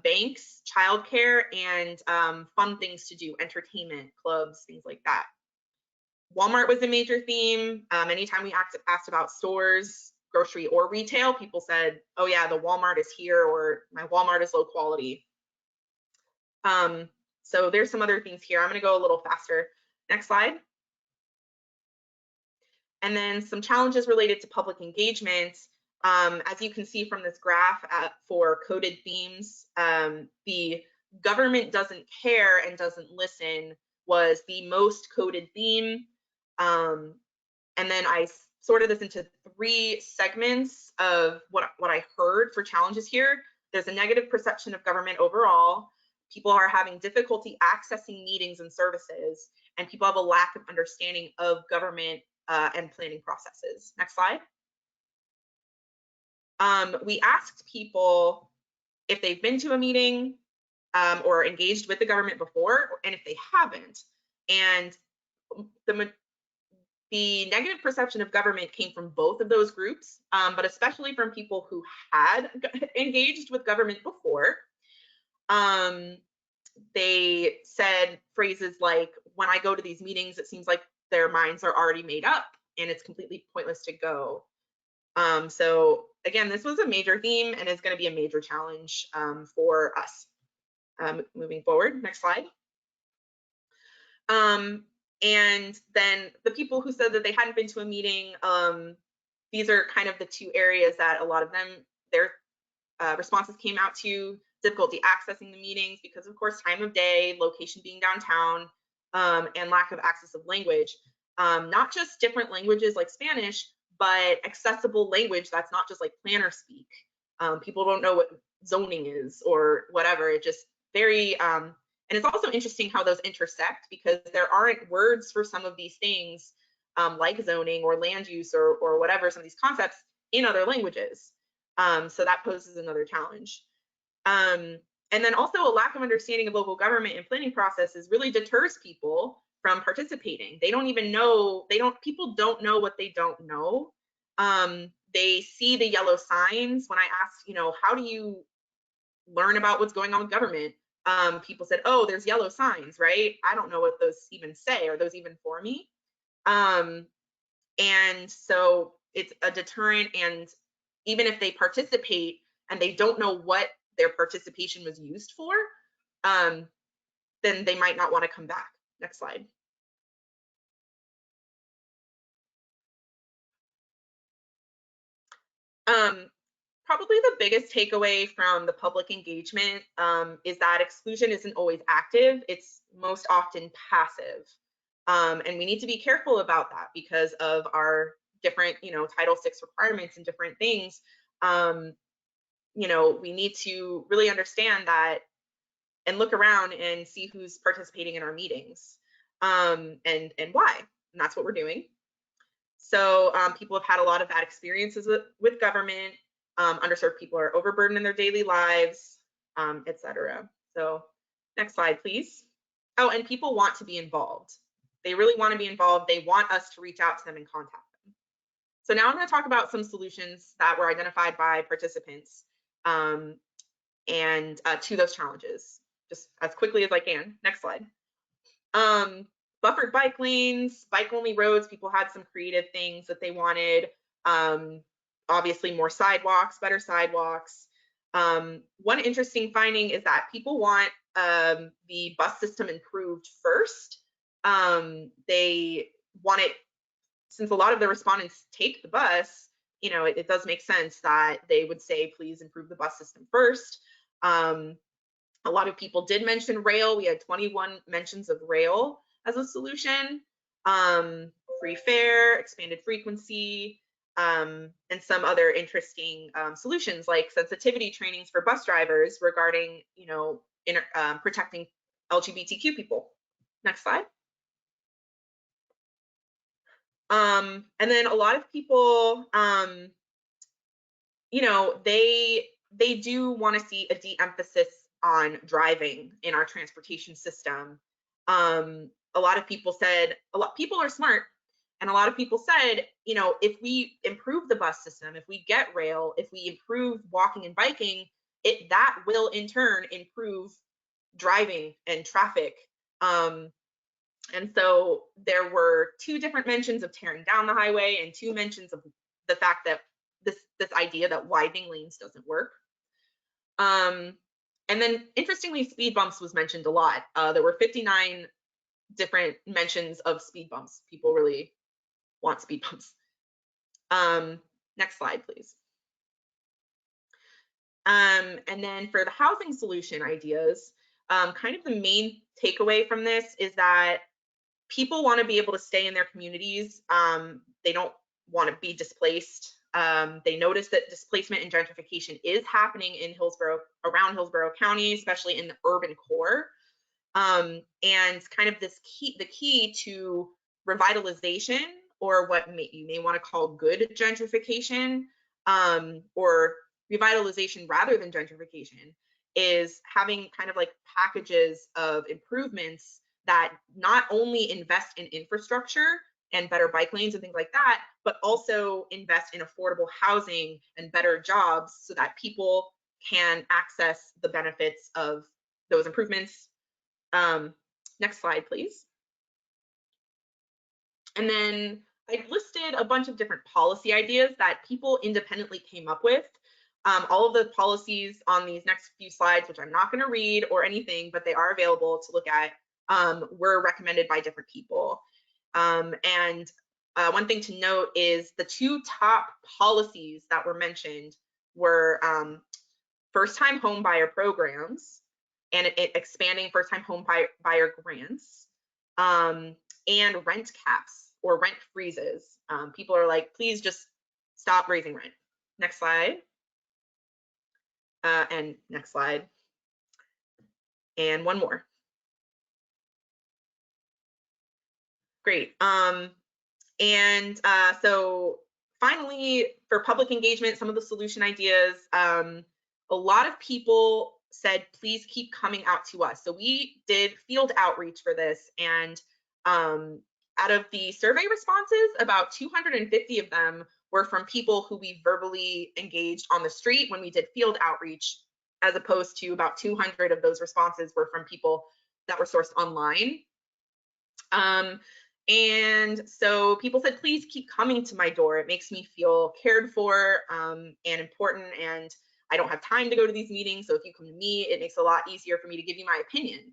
banks, childcare, and fun things to do, entertainment, clubs, things like that. Walmart was a major theme. Anytime we asked about stores, grocery or retail, people said, oh yeah, the Walmart is here, or my Walmart is low quality. So there's some other things here. I'm going to go a little faster. Next slide. And then some challenges related to public engagement. As you can see from this graph for coded themes, the government doesn't care and doesn't listen was the most coded theme. And then I sorted this into 3 segments of what I heard for challenges here. There's a negative perception of government overall. People are having difficulty accessing meetings and services, and people have a lack of understanding of government and planning processes. Next slide. We asked people if they've been to a meeting or engaged with the government before, and if they haven't. And the negative perception of government came from both of those groups, but especially from people who had engaged with government before. They said phrases like, when I go to these meetings, it seems like their minds are already made up and it's completely pointless to go. So again, this was a major theme and is going to be a major challenge for us. Moving forward, next slide. And then the people who said that they hadn't been to a meeting, these are kind of the 2 areas that a lot of them, their responses came out to: difficulty accessing the meetings because, of course, time of day, location being downtown, and lack of access of language. Not just different languages like Spanish, but accessible language that's not just like planner speak. People don't know what zoning is or whatever. It just very, and it's also interesting how those intersect, because there aren't words for some of these things like zoning or land use or whatever, some of these concepts in other languages. So that poses another challenge. And then also a lack of understanding of local government and planning processes really deters people from participating. They don't even know, people don't know what they don't know. They see the yellow signs. When I asked, how do you learn about what's going on with government? People said, oh, there's yellow signs, right? I don't know what those even say. Are those even for me? And so it's a deterrent, and even if they participate and they don't know what their participation was used for, then they might not want to come back. Next slide. Probably the biggest takeaway from the public engagement is that exclusion isn't always active. It's most often passive. And we need to be careful about that because of our different, Title VI requirements and different things. We need to really understand that and look around and see who's participating in our meetings, and why. And that's what we're doing. So people have had a lot of bad experiences with government. Underserved people are overburdened in their daily lives, etc. So next slide, please. Oh, and people want to be involved. They really want to be involved. They want us to reach out to them and contact them. So now I'm going to talk about some solutions that were identified by participants and to those challenges, just as quickly as I can. Next slide. Buffered bike lanes, bike-only roads. People had some creative things that they wanted. Obviously, more sidewalks, better sidewalks. One interesting finding is that people want the bus system improved first. They want it, since a lot of the respondents take the bus, it does make sense that they would say, please improve the bus system first. A lot of people did mention rail. We had 21 mentions of rail as a solution. Free fare, expanded frequency, and some other interesting solutions like sensitivity trainings for bus drivers regarding, protecting LGBTQ people. Next slide. And then a lot of people, they do want to see a de-emphasis on driving in our transportation system. A lot of people said, people are smart, and a lot of people said, if we improve the bus system, if we get rail, if we improve walking and biking, that will in turn improve driving and traffic. And so there were 2 different mentions of tearing down the highway and 2 mentions of the fact that this idea that widening lanes doesn't work. And then interestingly, speed bumps was mentioned a lot. There were 59 different mentions of speed bumps. People really want speed bumps. Next slide, please. And then for the housing solution ideas, kind of the main takeaway from this is that people want to be able to stay in their communities. They don't want to be displaced. They notice that displacement and gentrification is happening in around Hillsborough County, especially in the urban core. And kind of the key to revitalization, or what you may want to call good gentrification, or revitalization rather than gentrification, is having kind of like packages of improvements that not only invest in infrastructure and better bike lanes and things like that, but also invest in affordable housing and better jobs so that people can access the benefits of those improvements. Next slide, please. And then I listed a bunch of different policy ideas that people independently came up with. All of the policies on these next few slides, which I'm not going to read or anything, but they are available to look at, were recommended by different people. And one thing to note is the 2 top policies that were mentioned were first-time home buyer programs and expanding first-time home buyer grants, and rent caps or rent freezes. People are like, please just stop raising rent. Next slide. And next slide. And one more. Great. So finally, for public engagement, some of the solution ideas, a lot of people said, please keep coming out to us. So we did field outreach for this, and out of the survey responses, about 250 of them were from people who we verbally engaged on the street when we did field outreach, as opposed to about 200 of those responses were from people that were sourced online. And so people said, please keep coming to my door. It makes me feel cared for and important, and I don't have time to go to these meetings. So if you come to me, it makes it a lot easier for me to give you my opinion.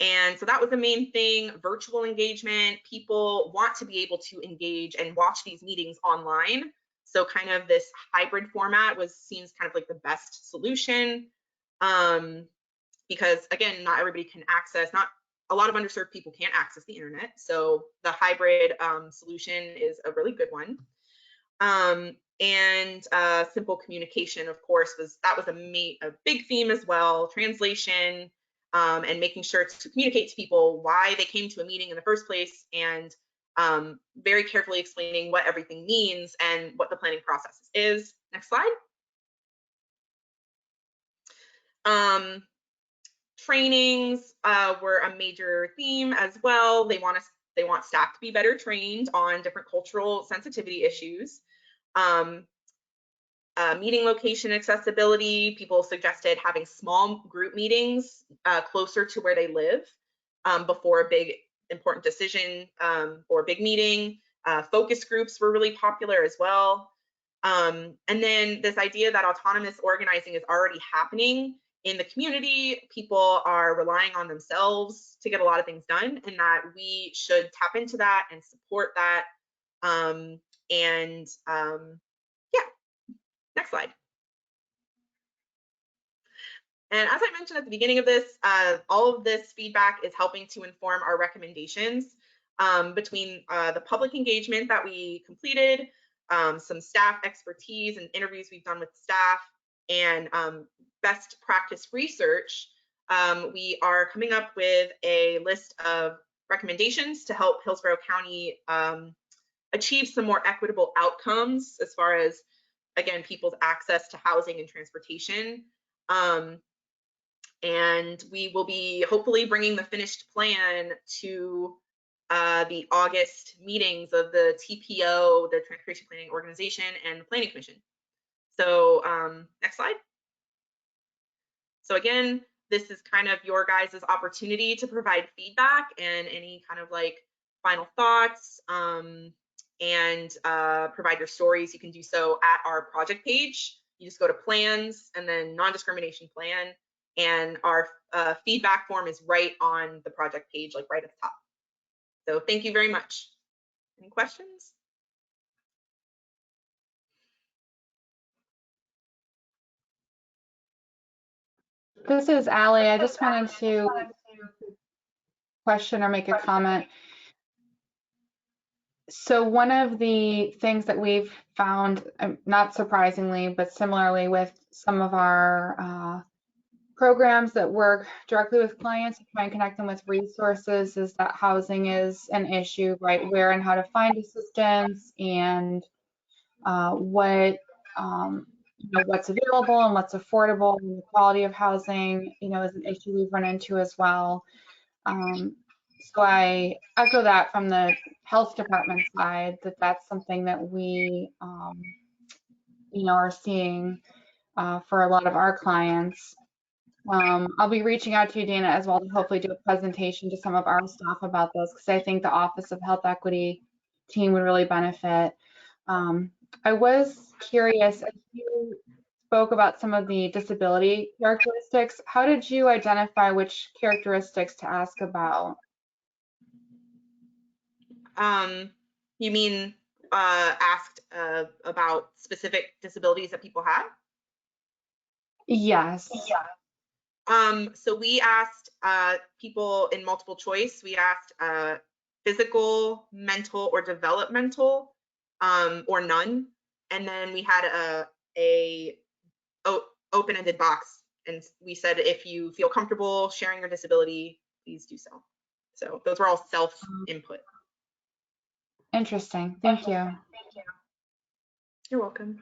And so that was the main thing. Virtual engagement. People want to be able to engage and watch these meetings online. So kind of this hybrid format seems kind of like the best solution, because again, not everybody can access, not a lot of underserved people can't access the internet. So the hybrid solution is a really good one. And simple communication, of course, was a big theme as well. Translation and making sure to communicate to people why they came to a meeting in the first place, and very carefully explaining what everything means and what the planning process is. Next slide. Trainings were a major theme as well. They want staff to be better trained on different cultural sensitivity issues. Meeting location accessibility, people suggested having small group meetings closer to where they live before a big important decision or a big meeting. Focus groups were really popular as well. And then this idea that autonomous organizing is already happening in the community. People are relying on themselves to get a lot of things done, and that we should tap into that and support that. Yeah, next slide. And as I mentioned at the beginning of this, all of this feedback is helping to inform our recommendations between the public engagement that we completed, some staff expertise and interviews we've done with staff, and best practice research. We are coming up with a list of recommendations to help Hillsborough County achieve some more equitable outcomes as far as, again, people's access to housing and transportation. And we will be hopefully bringing the finished plan to the August meetings of the TPO, the Transportation Planning Organization, and the Planning Commission. So next slide. So again, this is kind of your guys' opportunity to provide feedback and any kind of like final thoughts, and provide your stories. You can do so at our project page. You just go to plans and then non-discrimination plan, and our feedback form is right on the project page, like right at the top. So thank you very much. Any questions? This is Allie. I just wanted to question or make a comment. So one of the things that we've found, not surprisingly, but similarly with some of our programs that work directly with clients to try and connect them with resources, is that housing is an issue, right? Where and how to find assistance, and what's available and what's affordable, and the quality of housing, is an issue we've run into as well. So I echo that from the health department side, that's something that we, are seeing for a lot of our clients. I'll be reaching out to you, Dana, as well, to hopefully do a presentation to some of our staff about this, because I think the Office of Health Equity team would really benefit. I was curious, as you spoke about some of the disability characteristics, how did you identify which characteristics to ask about? You mean asked about specific disabilities that people have? Yes. So we asked people in multiple choice. We asked physical, mental, or developmental, or none. And then we had a open-ended box, and we said, if you feel comfortable sharing your disability, please do so. So those were all self-input. Interesting. Thank you. You're welcome.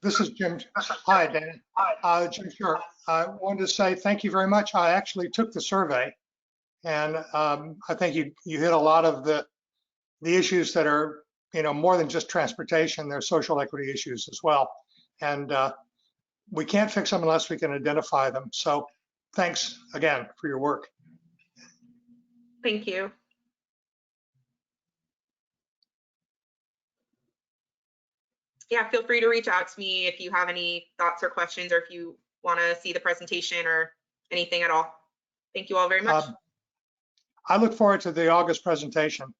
This is Jim. Hi, Dan. Jim Short. I wanted to say thank you very much. I actually took the survey, and I think you hit a lot of the issues that are, more than just transportation. There's social equity issues as well, and we can't fix them unless we can identify them. So thanks again for your work. Thank you. Yeah, feel free to reach out to me if you have any thoughts or questions, or if you want to see the presentation or anything at all. Thank you all very much. I look forward to the August presentation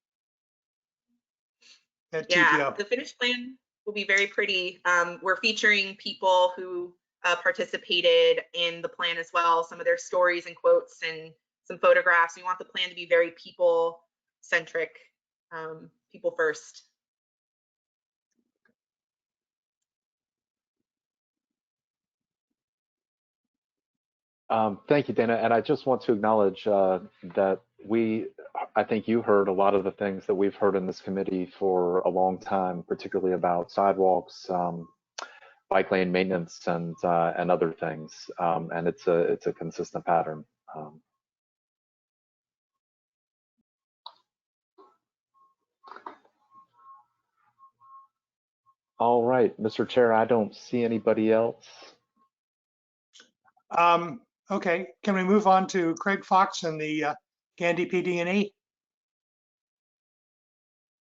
at TPO. The finished plan will be very pretty. We're featuring people who participated in the plan as well, some of their stories and quotes and some photographs. We want the plan to be very people-centric, people first. Thank you, Dana. And I just want to acknowledge that I think you heard a lot of the things that we've heard in this committee for a long time, particularly about sidewalks, bike lane maintenance, and other things. And it's a consistent pattern. All right, Mr. Chair, I don't see anybody else. Okay, can we move on to Craig Fox and the Gandy PD&E?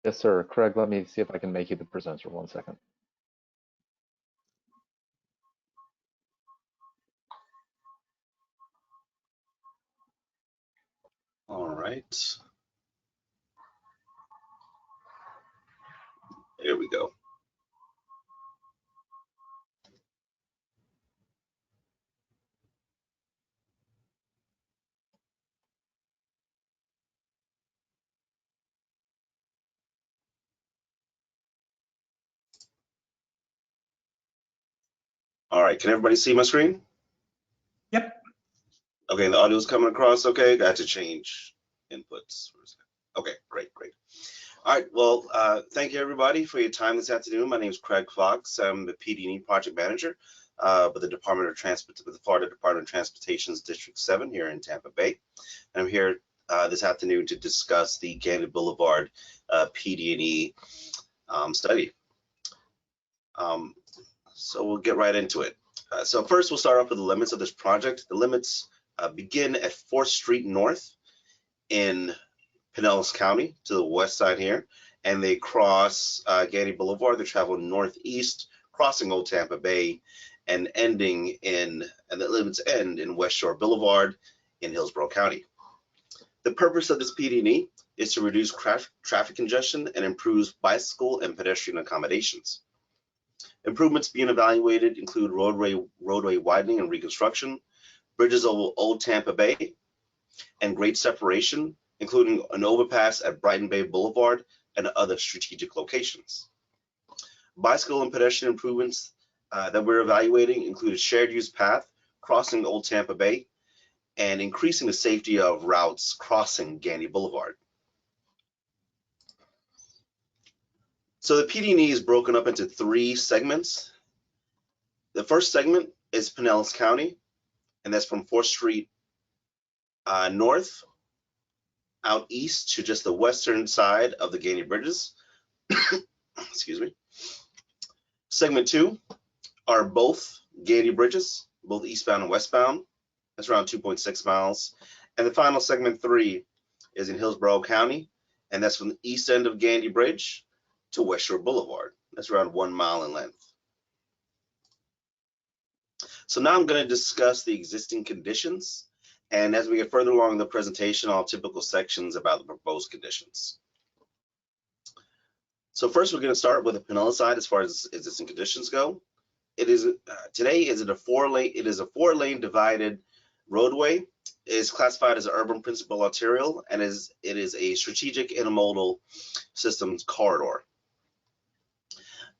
Yes, sir. Craig, let me see if I can make you the presenter. 1 second. All right. There we go. All right, can everybody see my screen? Yep. Okay, the audio's coming across okay. Got to change inputs. Okay, great. All right, well, thank you everybody for your time this afternoon. My name is Craig Fox. I'm the PD&E project manager with the Florida Department of Transportation's District 7 here in Tampa Bay. And I'm here this afternoon to discuss the Gandy Boulevard PD&E study. So we'll get right into it. So first, we'll start off with the limits of this project. The limits begin at 4th Street North in Pinellas County to the west side here, and they cross Gandy Boulevard. They travel northeast, crossing Old Tampa Bay, and the limits end in West Shore Boulevard in Hillsborough County. The purpose of this PD&E is to reduce traffic congestion and improve bicycle and pedestrian accommodations. Improvements being evaluated include roadway widening and reconstruction, bridges over Old Tampa Bay, and grade separation, including an overpass at Brighton Bay Boulevard and other strategic locations. Bicycle and pedestrian improvements that we're evaluating include a shared use path crossing Old Tampa Bay and increasing the safety of routes crossing Gandy Boulevard. So the PD&E is broken up into 3 segments. The first segment is Pinellas County, and that's from 4th Street north out east to just the western side of the Gandy bridges. Excuse me. Segment 2 are both Gandy bridges, both eastbound and westbound. That's around 2.6 miles. And the final segment 3 is in Hillsborough County, and that's from the east end of Gandy Bridge to West Shore Boulevard. That's around 1 mile in length. So now I'm going to discuss the existing conditions, and as we get further along in the presentation, I'll have typical sections about the proposed conditions. So first, we're going to start with the Pinellas side as far as existing conditions go. It is today is it a 4-lane divided roadway. It is classified as an urban principal arterial, and it is a strategic intermodal systems corridor.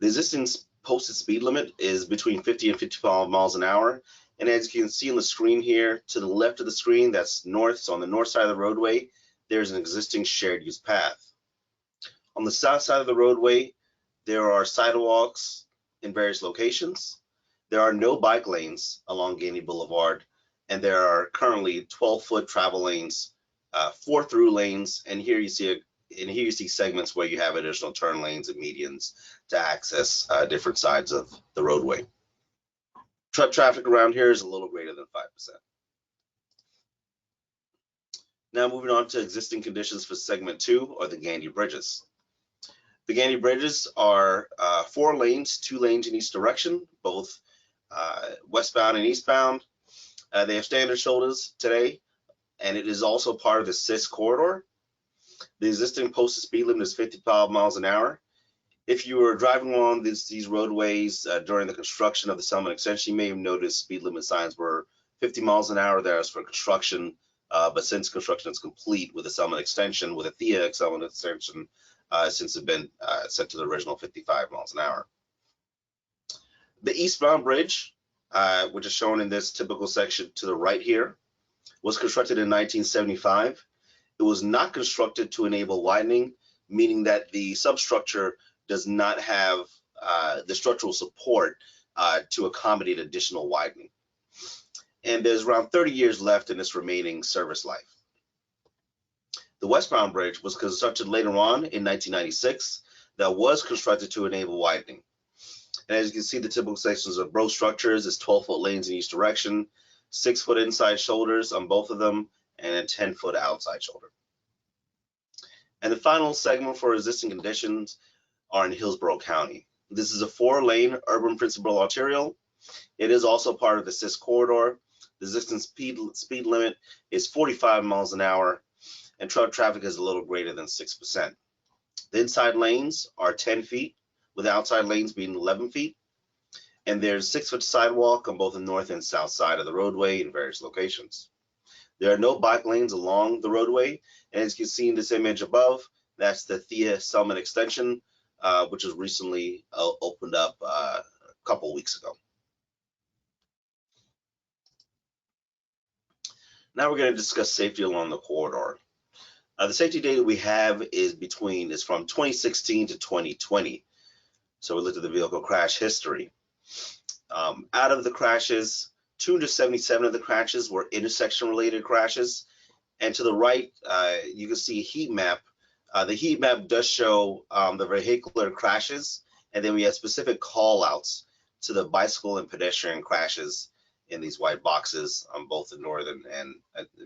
The existing posted speed limit is between 50 and 55 miles an hour. And as you can see on the screen here, to the left of the screen, that's north. So on the north side of the roadway, there's an existing shared use path. On the south side of the roadway, there are sidewalks in various locations. There are no bike lanes along Gandy Boulevard, and there are currently 12-foot travel lanes, 4 through lanes, and here you see segments where you have additional turn lanes and medians to access different sides of the roadway. Truck traffic around here is a little greater than 5%. Now moving on to existing conditions for segment 2, or the Gandy bridges. The Gandy bridges are 4 lanes, 2 lanes in each direction, both westbound and eastbound. They have standard shoulders today, and it is also part of the CIS corridor. The existing posted speed limit is 55 miles an hour. If you were driving along these roadways during the construction of the Selman extension, you may have noticed speed limit signs were 50 miles an hour there for construction, but since construction is complete with the Selman extension, with the Thea Selman extension, since it's been set to the original 55 miles an hour. The eastbound bridge, which is shown in this typical section to the right here, was constructed in 1975. It was not constructed to enable widening, meaning that the substructure does not have the structural support to accommodate additional widening. And there's around 30 years left in its remaining service life. The westbound bridge was constructed later on in 1996. That was constructed to enable widening. And as you can see, the typical sections of both structures is 12-foot lanes in each direction, 6-foot inside shoulders on both of them, and a 10-foot outside shoulder. And the final segment for existing conditions are in Hillsborough County. This is a 4-lane urban principal arterial. It is also part of the CIS corridor. The existing speed limit is 45 miles an hour, and truck traffic is a little greater than 6%. The inside lanes are 10 feet, with the outside lanes being 11 feet. And there's 6-foot sidewalk on both the north and south side of the roadway in various locations. There are no bike lanes along the roadway, and as you can see in this image above, that's the Thea Selman extension, which was recently opened up a couple weeks ago. Now we're going to discuss safety along the corridor. The safety data we have is from 2016 to 2020. So we looked at the vehicle crash history. Out of the crashes, 277 of the crashes were intersection-related crashes. And to the right, you can see a heat map. The heat map does show the vehicular crashes, and then we have specific call-outs to the bicycle and pedestrian crashes in these white boxes on both the northern and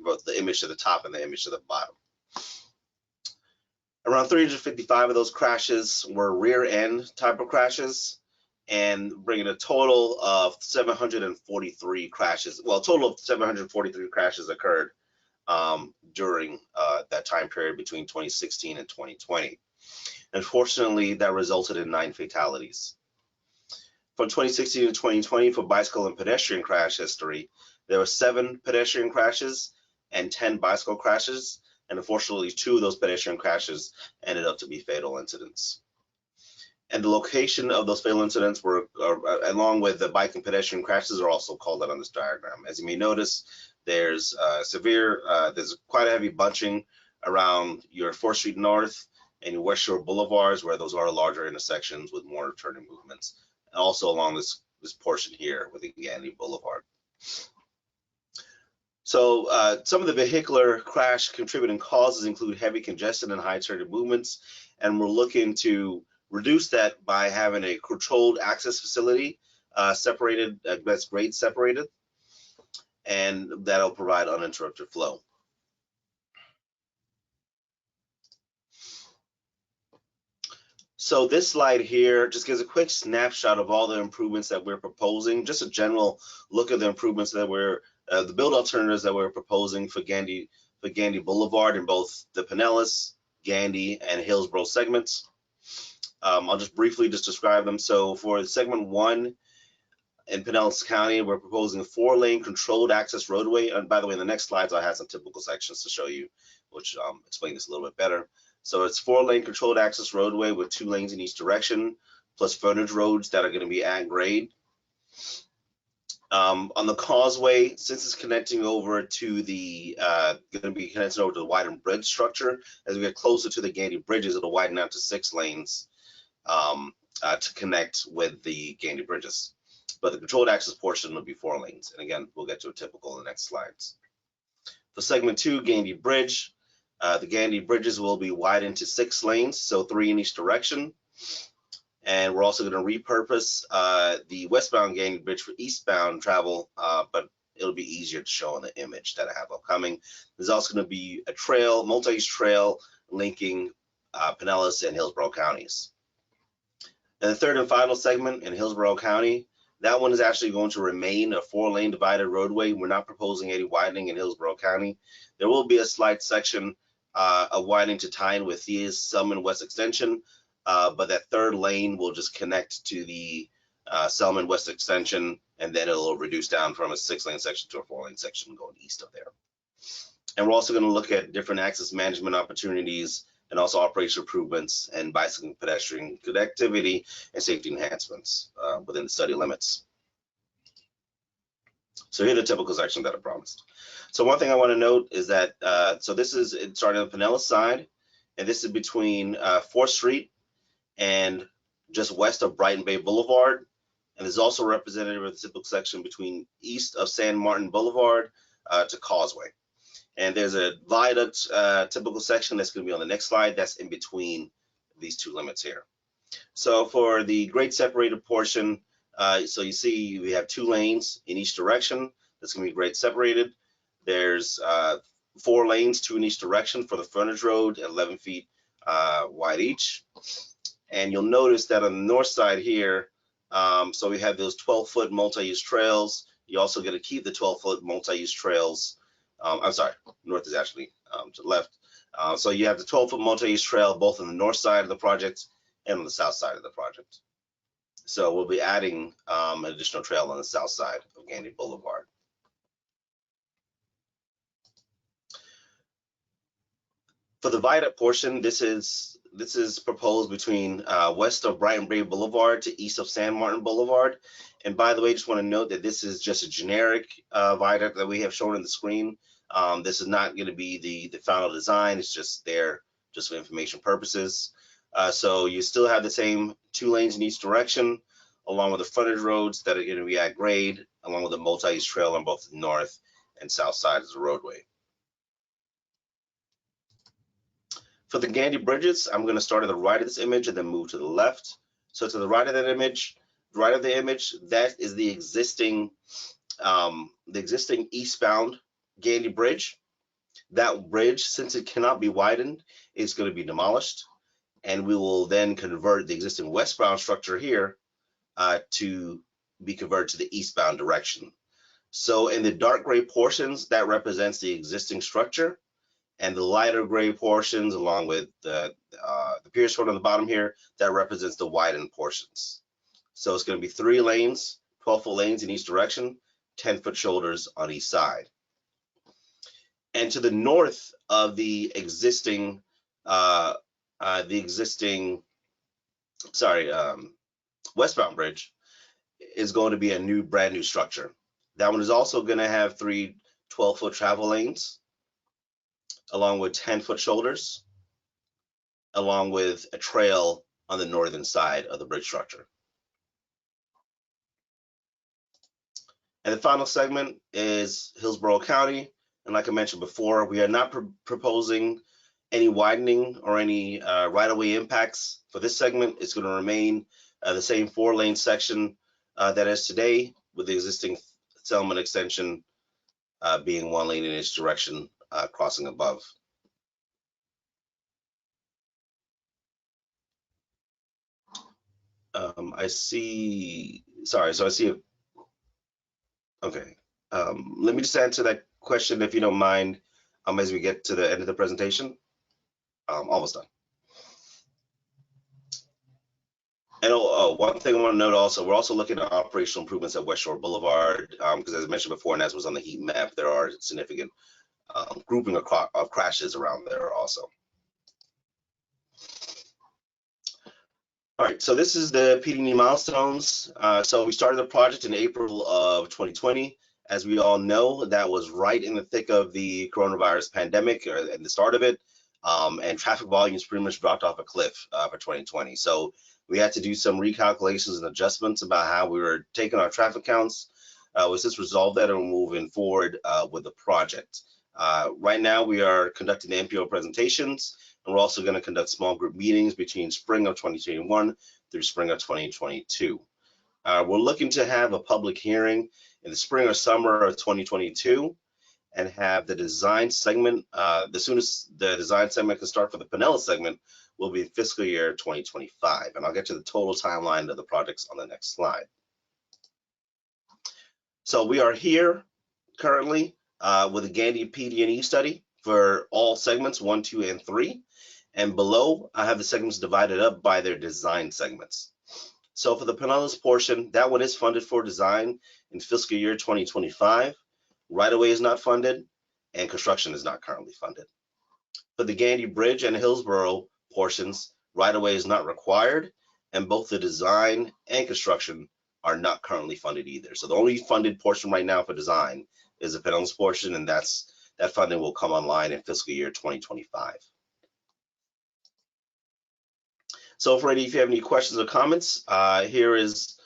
both the image to the top and the image to the bottom. Around 355 of those crashes were rear end type of crashes, and bringing a total of 743 crashes. Well, a total of 743 crashes occurred during that time period between 2016 and 2020. Unfortunately, that resulted in 9 fatalities. From 2016 to 2020, for bicycle and pedestrian crash history, there were 7 pedestrian crashes and 10 bicycle crashes, and unfortunately 2 of those pedestrian crashes ended up to be fatal incidents. And the location of those fatal incidents were, along with the bike and pedestrian crashes, are also called out on this diagram. As you may notice, there's there's quite a heavy bunching around your 4th Street North and your West Shore Boulevards, where those are larger intersections with more turning movements, and also along this portion here with the Gandy Boulevard. So some of the vehicular crash contributing causes include heavy congestion and high turning movements, and we're looking to reduce that by having a controlled access facility separated, that's grade separated, and that'll provide uninterrupted flow. So this slide here just gives a quick snapshot of all the improvements that we're proposing, just a general look at the improvements that the build alternatives that we're proposing for Gandy Boulevard in both the Pinellas, Gandy, and Hillsborough segments. I'll just briefly describe them. So for segment 1 in Pinellas County, we're proposing a 4-lane controlled access roadway. And by the way, in the next slides, I have some typical sections to show you, which explain this a little bit better. So it's 4-lane controlled access roadway with 2 lanes in each direction, plus frontage roads that are going to be at grade. On the causeway, since it's connecting over to the widened bridge structure, as we get closer to the Gandy bridges, it'll widen out to 6 lanes to connect with the Gandy bridges. But the controlled access portion will be 4 lanes. And again, we'll get to a typical in the next slides. For segment 2, Gandy Bridge, the Gandy bridges will be widened to 6 lanes, so 3 in each direction. And we're also going to repurpose the westbound Gandy Bridge for eastbound travel, but it'll be easier to show in the image that I have upcoming. There's also going to be a trail, multi-use trail linking Pinellas and Hillsborough counties. And the third and final segment in Hillsborough County, that one is actually going to remain a 4-lane divided roadway. We're not proposing any widening in Hillsborough County. There will be a slight section of widening to tie in with Thea's Selman West Extension, but that third lane will just connect to the Selman West extension, and then it'll reduce down from a 6-lane section to a 4-lane section going east of there. And we're also going to look at different access management opportunities and also operational improvements and bicycle and pedestrian connectivity and safety enhancements within the study limits. So here are the typical sections that I promised. So one thing I want to note is that, so this is starting on the Pinellas side, and this is between 4th Street and just west of Brighton Bay Boulevard. And there's also representative of the typical section between east of San Martin Boulevard to Causeway. And there's a viaduct typical section that's going to be on the next slide that's in between these two limits here. So for the grade separated portion, so you see we have 2 lanes in each direction. That's going to be grade separated. There's 4 lanes, 2 in each direction for the frontage road, 11 feet wide each. And you'll notice that on the north side here, so we have those 12-foot multi-use trails. You also get to keep the 12-foot multi-use trails. I'm sorry, north is actually to the left. So you have the 12-foot multi-use trail both on the north side of the project and on the south side of the project. So we'll be adding an additional trail on the south side of Gandy Boulevard. For the viaduct portion, this is proposed between west of Brighton Bay Boulevard to east of San Martin Boulevard. And by the way, just want to note that this is just a generic viaduct that we have shown on the screen. This is not going to be the final design. It's just there just for information purposes. So you still have the same 2 lanes in each direction, along with the frontage roads that are going to be at grade, along with a multi-use trail on both the north and south sides of the roadway. For the Gandy bridges, I'm going to start at the right of this image and then move to the left. So to the right of that image, that is the existing eastbound Gandy bridge. That bridge, since it cannot be widened, is going to be demolished, and we will then convert the existing westbound structure here to be converted to the eastbound direction. So in the dark gray portions, that represents the existing structure, and the lighter gray portions, along with the pierce road on the bottom here, that represents the widened portions. So it's going to be 3 lanes, 12-foot lanes in each direction, 10-foot shoulders on each side. And to the north of the existing, westbound bridge is going to be a brand new structure. That one is also going to have 3 12-foot travel lanes, along with 10-foot shoulders, along with a trail on the northern side of the bridge structure. And the final segment is Hillsborough County. And like I mentioned before, we are not proposing any widening or any right-of-way impacts for this segment. It's going to remain the same 4-lane section that is today, with the existing Selman extension being 1 lane in each direction, crossing above. I see, sorry, so I see, okay. Let me just answer that question, if you don't mind, as we get to the end of the presentation. Almost done. And one thing I want to note also, we're also looking at operational improvements at West Shore Boulevard, because as I mentioned before, and as was on the heat map, there are significant grouping of crashes around there also. All right, so this is the PD&E milestones. So we started the project in April of 2020. As we all know, that was right in the thick of the coronavirus pandemic, or at the start of it, and traffic volumes pretty much dropped off a cliff for 2020. So we had to do some recalculations and adjustments about how we were taking our traffic counts. We since resolved that and we're moving forward with the project. Right now, we are conducting the MPO presentations, and we're also going to conduct small group meetings between spring of 2021 through spring of 2022. We're looking to have a public hearing in the spring or summer of 2022 and have the design segment, the soonest the design segment can start for the Pinellas segment will be fiscal year 2025. And I'll get to the total timeline of the projects on the next slide. So we are here currently with a Gandy PD&E study for all segments 1, 2, and 3. And below, I have the segments divided up by their design segments. So for the Pinellas portion, that one is funded for design in fiscal year 2025. Right-of-way is not funded, and construction is not currently funded. For the Gandy Bridge and Hillsborough portions, right-of-way is not required, and both the design and construction are not currently funded either. So the only funded portion right now for design is the Pinellas portion, and that funding will come online in fiscal year 2025. So Freddie, if you have any questions or comments, here is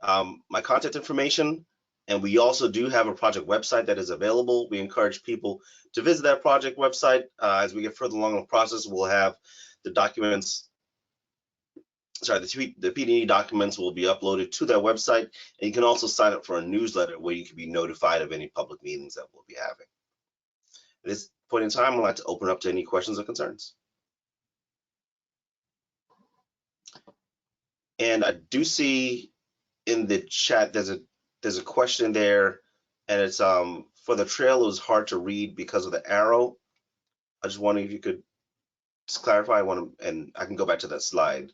my contact information. And we also do have a project website that is available. We encourage people to visit that project website. As we get further along in the process, we'll have the documents, the PD&E documents will be uploaded to that website. And you can also sign up for a newsletter where you can be notified of any public meetings that we'll be having. At this point in time, I'd like to open up to any questions or concerns. And I do see in the chat, there's a question there, and it's for the trail, it was hard to read because of the arrow. I just wonder if you could just clarify one, and I can go back to that slide.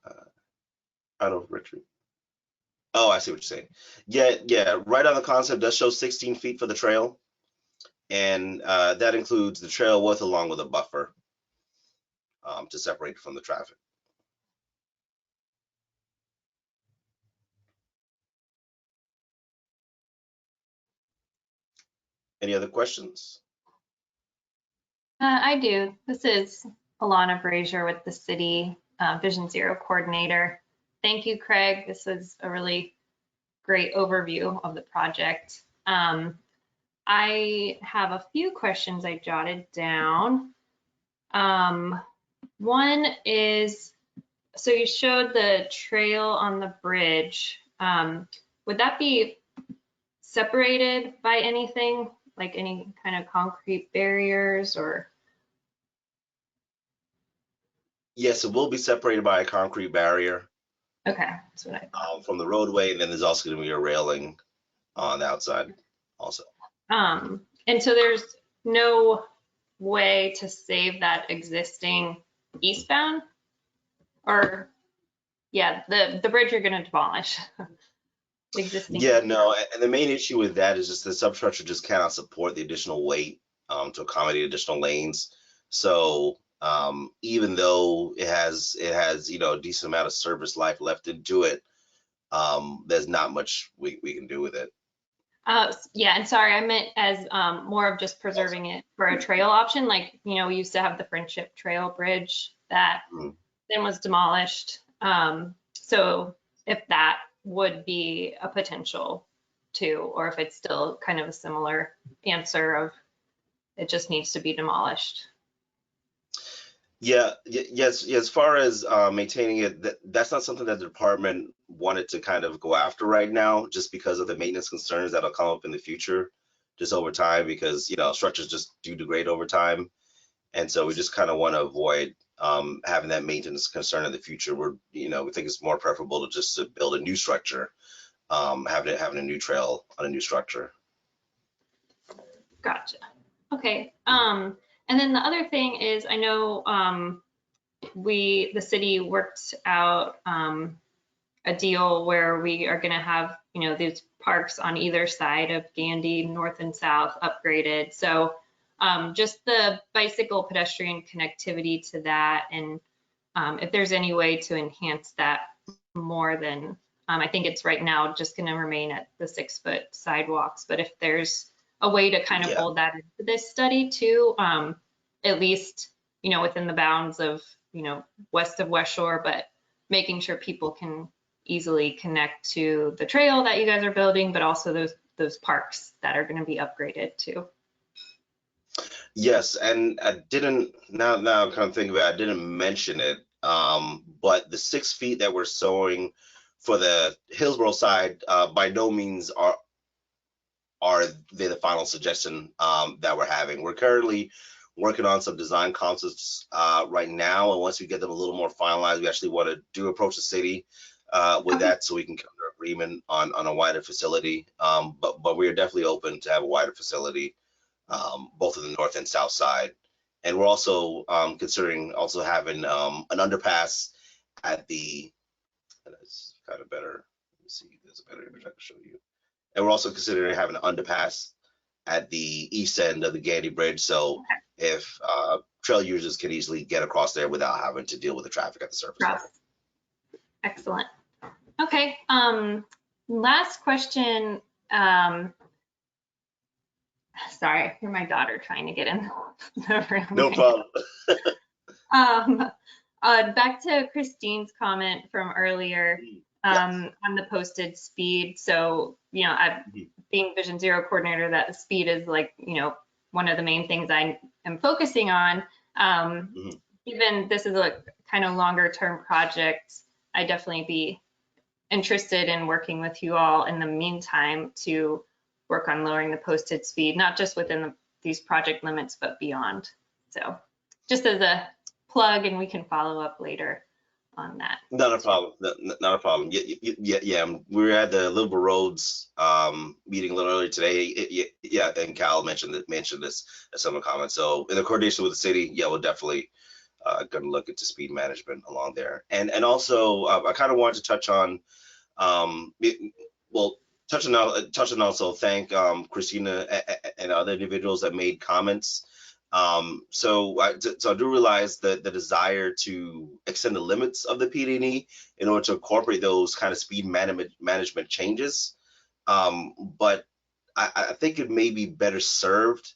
I don't know, Richard. Oh, I see what you're saying. Yeah, right on the concept does show 16 feet for the trail, and that includes the trail width along with a buffer to separate from the traffic. Any other questions? I do. This is Alana Brazier with the City Vision Zero Coordinator. Thank you, Craig. This was a really great overview of the project. I have a few questions I jotted down. One is, so you showed the trail on the bridge. Would that be separated by anything, like any kind of concrete barriers or? Yes, it will be separated by a concrete barrier. Okay, that's what I thought. From the roadway, and then there's also going to be a railing on the outside also. And so there's no way to save that existing eastbound? Or, yeah, the bridge you're going to demolish. The existing. Yeah, no, and the main issue with that is just the substructure just cannot support the additional weight to accommodate additional lanes. So even though it has a decent amount of service life left into it, there's not much we can do with it. Yeah, and sorry, I meant as more of just preserving it for a trail option. Like, we used to have the Friendship Trail Bridge that then was demolished. So if that would be a potential too, or if it's still kind of a similar answer of it just needs to be demolished. Yes. As far as maintaining it, that's not something that the department wanted to kind of go after right now, just because of the maintenance concerns that'll come up in the future, just over time, because structures just do degrade over time, and so we just kind of want to avoid having that maintenance concern in the future. We think it's more preferable to build a new structure, having a new trail on a new structure. Gotcha. Okay. And then the other thing is, I know the city worked out a deal where we are going to have, these parks on either side of Gandy, north and south, upgraded. So just the bicycle pedestrian connectivity to that, and if there's any way to enhance that more than, I think it's right now just going to remain at the 6-foot sidewalks. But if there's a way to kind of fold that into this study too, at least, within the bounds of, west of West Shore, but making sure people can easily connect to the trail that you guys are building, but also those parks that are going to be upgraded too. Yes, and I didn't, now I'm kind of thinking about it, I didn't mention it, but the 6 feet that we're showing for the Hillsborough side, by no means are they the final suggestion that we're having. We're currently working on some design concepts right now, and once we get them a little more finalized, we actually want to approach the city with that, so we can come to agreement on a wider facility. But we are definitely open to have a wider facility both in the north and south side. And we're also considering also having an underpass at the, and it's kind of better. Let me see, there's a better image I can show you. And we're also considering having an underpass at the east end of the Gandy Bridge. So if trail users can easily get across there without having to deal with the traffic at the surface level. Excellent. Okay. Last question. Sorry, I hear my daughter trying to get in the room. No problem. Back to Christine's comment from earlier on the posted speed. So, you know, being Vision Zero coordinator, that speed is like, you know, one of the main things I am focusing on. Even this is a kind of longer term project, I'd definitely be interested in working with you all in the meantime to work on lowering the posted speed, not just within these project limits, but beyond. So just as a plug, and we can follow up later on that. Not a problem. Not a problem. Yeah. We were at the Liberal Roads meeting a little earlier today. Yeah, and Cal mentioned this in some of the comments. So in the coordination with the city, yeah, we're definitely going to look into speed management along there. And also, I kind of wanted to touch on, touch on also thank Christina and other individuals that made comments. So I do realize the desire to extend the limits of the PD&E in order to incorporate those kind of speed management changes. But I think it may be better served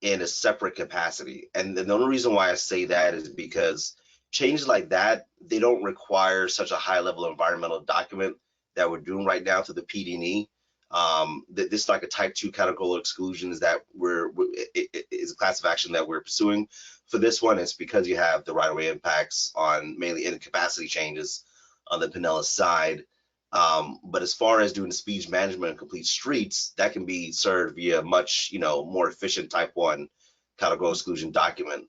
in a separate capacity. And the only reason why I say that is because changes like that, they don't require such a high level environmental document that we're doing right now through the PD&E. This is like a type 2 categorical exclusions that is a class of action that we're pursuing. For this one, it's because you have the right-of-way impacts on mainly incapacity changes on the Pinellas side. But as far as doing the speed management and complete streets, that can be served via much, more efficient type 1 categorical exclusion document.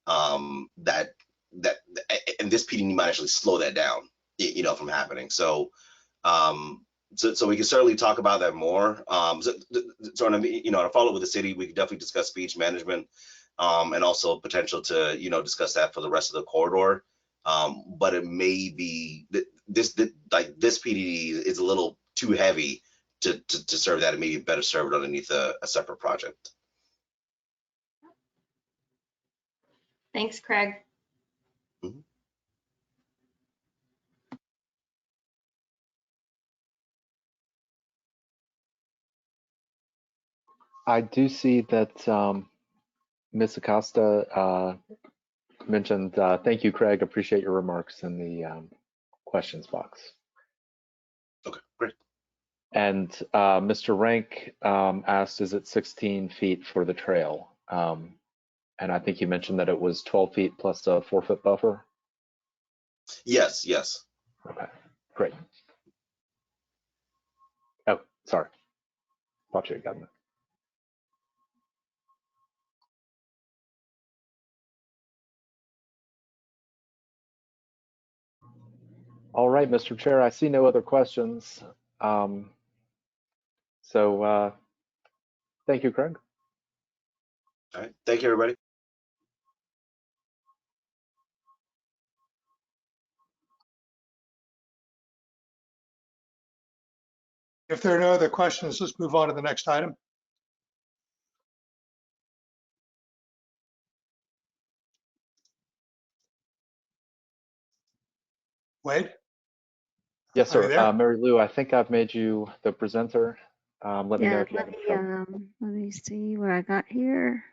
And this PD&E might actually slow that down, from happening. So we can certainly talk about that more. To follow up with the city, we can definitely discuss speech management and also potential to, discuss that for the rest of the corridor. But it may be this PD&E is a little too heavy to serve that. It may be better served underneath a separate project. Thanks, Craig. I do see that Ms. Acosta mentioned, thank you, Craig, appreciate your remarks in the questions box. Okay, great. And Mr. Rank asked, is it 16 feet for the trail? And I think you mentioned that it was 12 feet plus a 4-foot buffer? Yes. Okay, great. Oh, sorry. Thought you had gotten it. All right, Mr. Chair, I see no other questions. So thank you, Craig. All right, thank you, everybody. If there are no other questions, let's move on to the next item. Wade? Yes, sir. Mary Lou, I think I've made you the presenter. Let me know if you have any trouble. Let me see what I got here.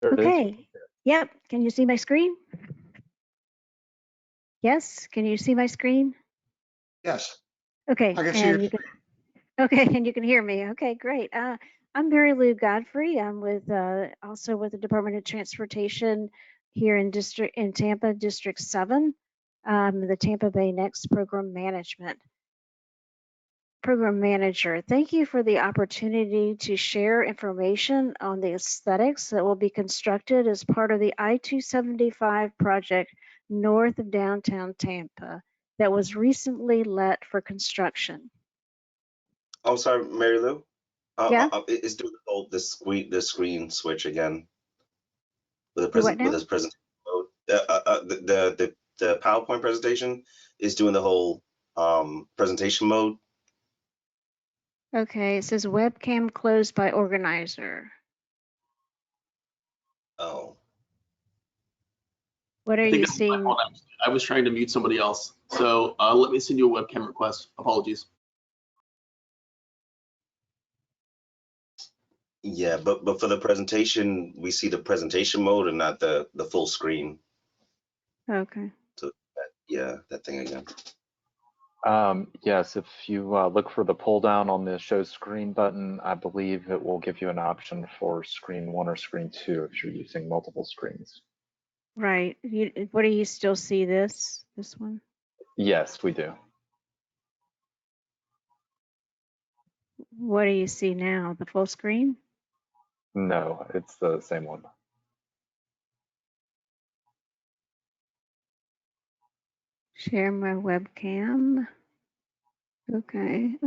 Okay. Yep. Can you see my screen? Yes. Can you see my screen? Yes. Okay. I can see you. Okay, and you can hear me. Okay, great. I'm Mary Lou Godfrey. I'm with also with the Department of Transportation here in Tampa, District 7, the Tampa Bay Next Program Manager. Thank you for the opportunity to share information on the aesthetics that will be constructed as part of the I-275 project north of downtown Tampa that was recently let for construction. Oh, sorry, Mary Lou. Yeah. It's doing the screen switch again with Do what now? this presentation mode. The PowerPoint presentation is doing the whole presentation mode. Okay, it says webcam closed by organizer. Oh. What are I think you that was my seeing? fault, actually. I was trying to mute somebody else. So let me send you a webcam request. Apologies. Yeah, but for the presentation, we see the presentation mode and not the full screen. Okay. So that thing again. Yes, if you look for the pull down on the show screen button, I believe it will give you an option for screen 1 or screen 2 if you're using multiple screens. Right. What do you still see this one? Yes, we do. What do you see now? The full screen? No, it's the same one. Share my webcam. Okay.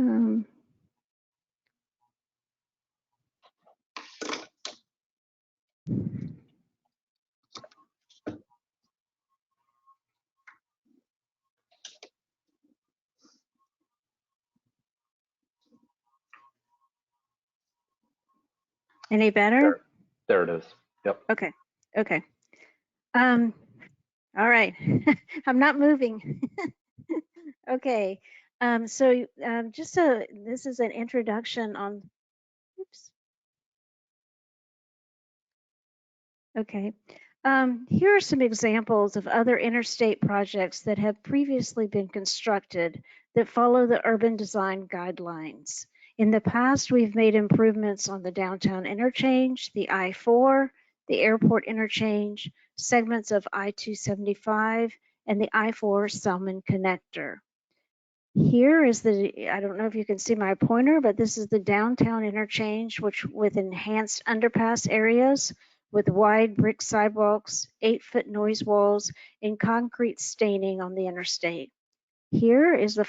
Any better? There it is. Yep. Okay. Okay. All right. I'm not moving. Okay. This is an introduction on, oops. Okay. Here are some examples of other interstate projects that have previously been constructed that follow the urban design guidelines. In the past, we've made improvements on the downtown interchange, the I-4, the airport interchange, segments of I-275, and the I-4 Selman connector. Here is I don't know if you can see my pointer, but this is the downtown interchange, which with enhanced underpass areas, with wide brick sidewalks, 8-foot noise walls, and concrete staining on the interstate. Here is the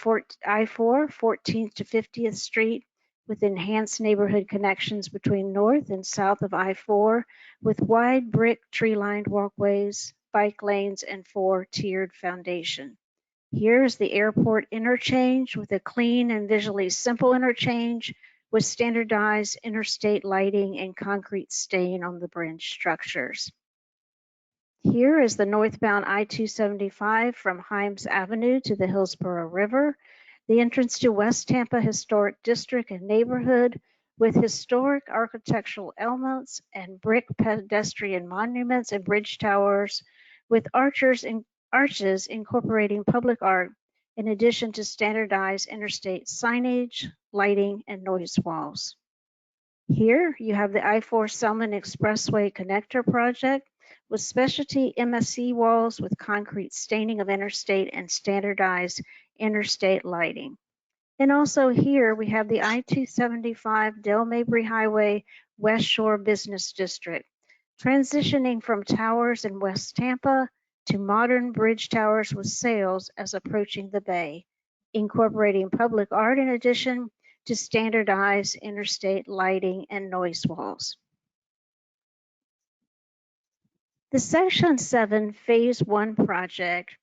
I-4, 14th to 50th Street, with enhanced neighborhood connections between north and south of I-4, with wide brick tree-lined walkways, bike lanes, and 4-tiered foundation. Here's the airport interchange with a clean and visually simple interchange with standardized interstate lighting and concrete stain on the bridge structures. Here is the northbound I-275 from Himes Avenue to the Hillsborough River, the entrance to West Tampa Historic District and Neighborhood with historic architectural elements and brick pedestrian monuments and bridge towers with arches incorporating public art in addition to standardized interstate signage, lighting, and noise walls. Here you have the I-4 Selman Expressway Connector Project with specialty MSE walls with concrete staining of interstate and standardized interstate lighting. And also here we have the I-275 Del Mabry Highway West Shore Business District, transitioning from towers in West Tampa to modern bridge towers with sails as approaching the bay, incorporating public art in addition to standardized interstate lighting and noise walls. The Section 7 Phase 1 project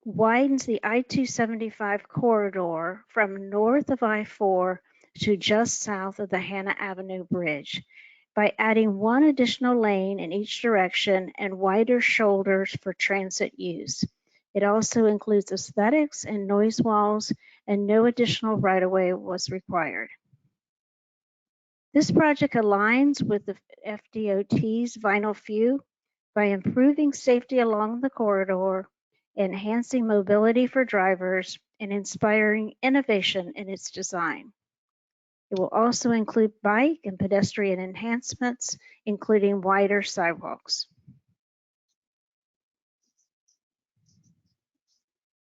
widens the I-275 corridor from north of I-4 to just south of the Hannah Avenue Bridge by adding one additional lane in each direction and wider shoulders for transit use. It also includes aesthetics and noise walls, and no additional right-of-way was required. This project aligns with the FDOT's vinyl few by improving safety along the corridor, enhancing mobility for drivers, and inspiring innovation in its design. It will also include bike and pedestrian enhancements, including wider sidewalks.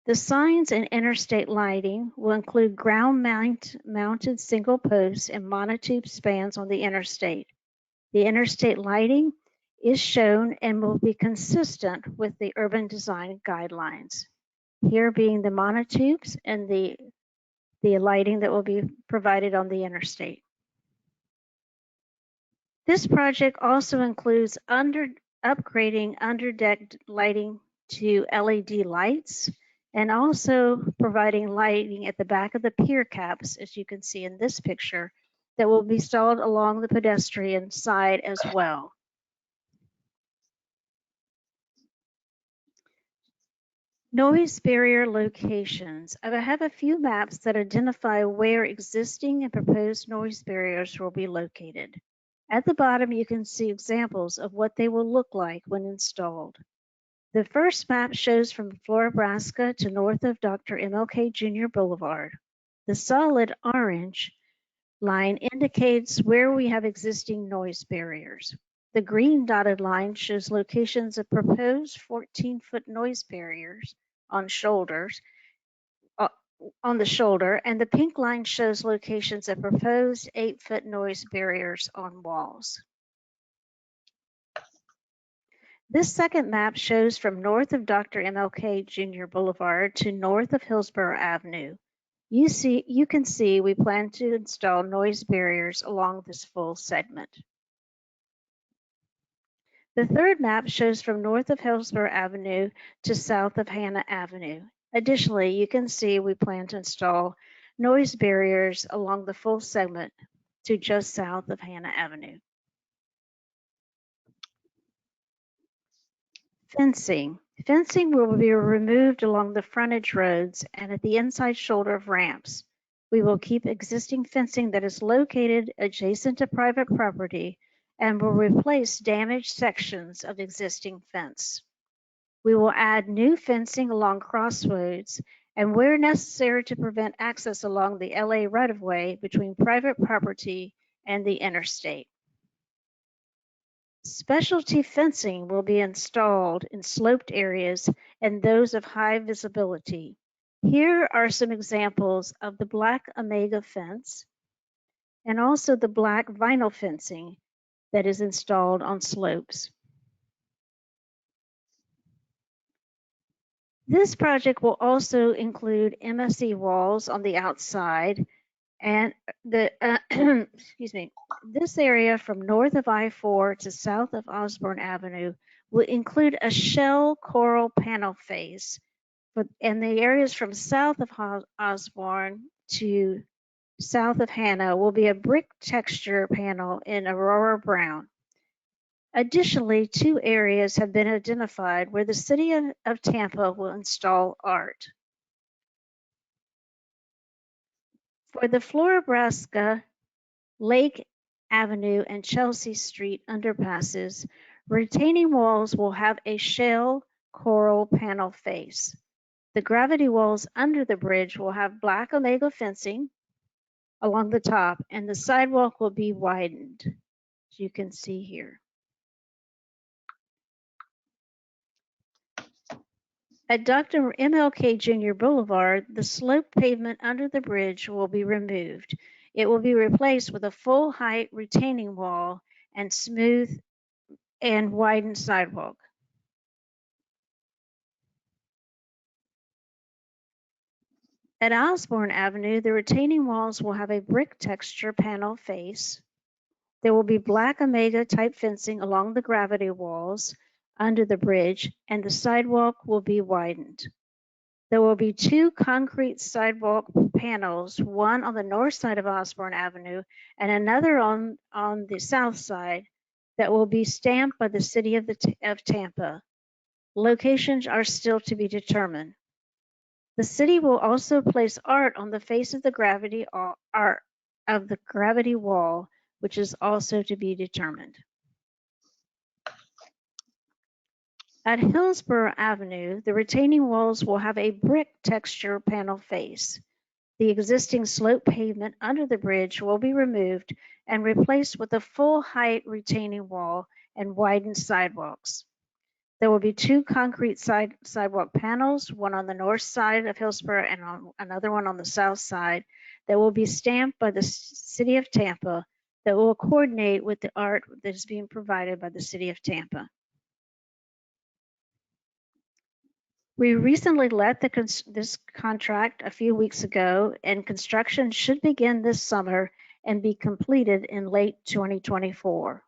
The signs and interstate lighting will include ground-mounted single posts and monotube spans on the interstate. The interstate lighting is shown and will be consistent with the urban design guidelines. Here being the monotubes and the lighting that will be provided on the interstate. This project also includes upgrading underdeck lighting to LED lights and also providing lighting at the back of the pier caps, as you can see in this picture, that will be installed along the pedestrian side as well. Noise barrier locations. I have a few maps that identify where existing and proposed noise barriers will be located. At the bottom, you can see examples of what they will look like when installed. The first map shows from Floribama to north of Dr. MLK Jr. Boulevard. The solid orange line indicates where we have existing noise barriers. The green dotted line shows locations of proposed 14-foot noise barriers on the shoulder, and the pink line shows locations of proposed 8-foot noise barriers on walls. This second map shows from north of Dr. MLK Jr. Boulevard to north of Hillsborough Avenue. You can see we plan to install noise barriers along this full segment. The third map shows from north of Hillsborough Avenue to south of Hannah Avenue. Additionally, you can see we plan to install noise barriers along the full segment to just south of Hannah Avenue. Fencing. Fencing will be removed along the frontage roads and at the inside shoulder of ramps. We will keep existing fencing that is located adjacent to private property and will replace damaged sections of existing fence. We will add new fencing along crossroads and where necessary to prevent access along the LA right-of-way between private property and the interstate. Specialty fencing will be installed in sloped areas and those of high visibility. Here are some examples of the black Omega fence and also the black vinyl fencing that is installed on slopes. This project will also include MSE walls on the outside and the excuse me, this area from north of I-4 to south of Osborne Avenue will include a shell coral panel face, and the areas from south of Osborne to south of Hannah will be a brick texture panel in Aurora Brown. Additionally, 2 areas have been identified where the city of Tampa will install art. For the Floribama, Lake Avenue and Chelsea Street underpasses, retaining walls will have a shell coral panel face. The gravity walls under the bridge will have black Omega fencing along the top, and the sidewalk will be widened, as you can see here. At Dr. MLK Jr. Boulevard, the sloped pavement under the bridge will be removed. It will be replaced with a full height retaining wall and smooth and widened sidewalk. At Osborne Avenue, the retaining walls will have a brick texture panel face. There will be black Omega type fencing along the gravity walls under the bridge, and the sidewalk will be widened. There will be 2 concrete sidewalk panels, one on the north side of Osborne Avenue and another on the south side that will be stamped by the city of Tampa. Locations are still to be determined. The city will also place art on the face of the gravity wall, which is also to be determined. At Hillsborough Avenue, the retaining walls will have a brick texture panel face. The existing slope pavement under the bridge will be removed and replaced with a full height retaining wall and widened sidewalks. There will be 2 concrete sidewalk panels, one on the north side of Hillsborough and another one on the south side, that will be stamped by the City of Tampa that will coordinate with the art that is being provided by the City of Tampa. We recently let this contract a few weeks ago, and construction should begin this summer and be completed in late 2024.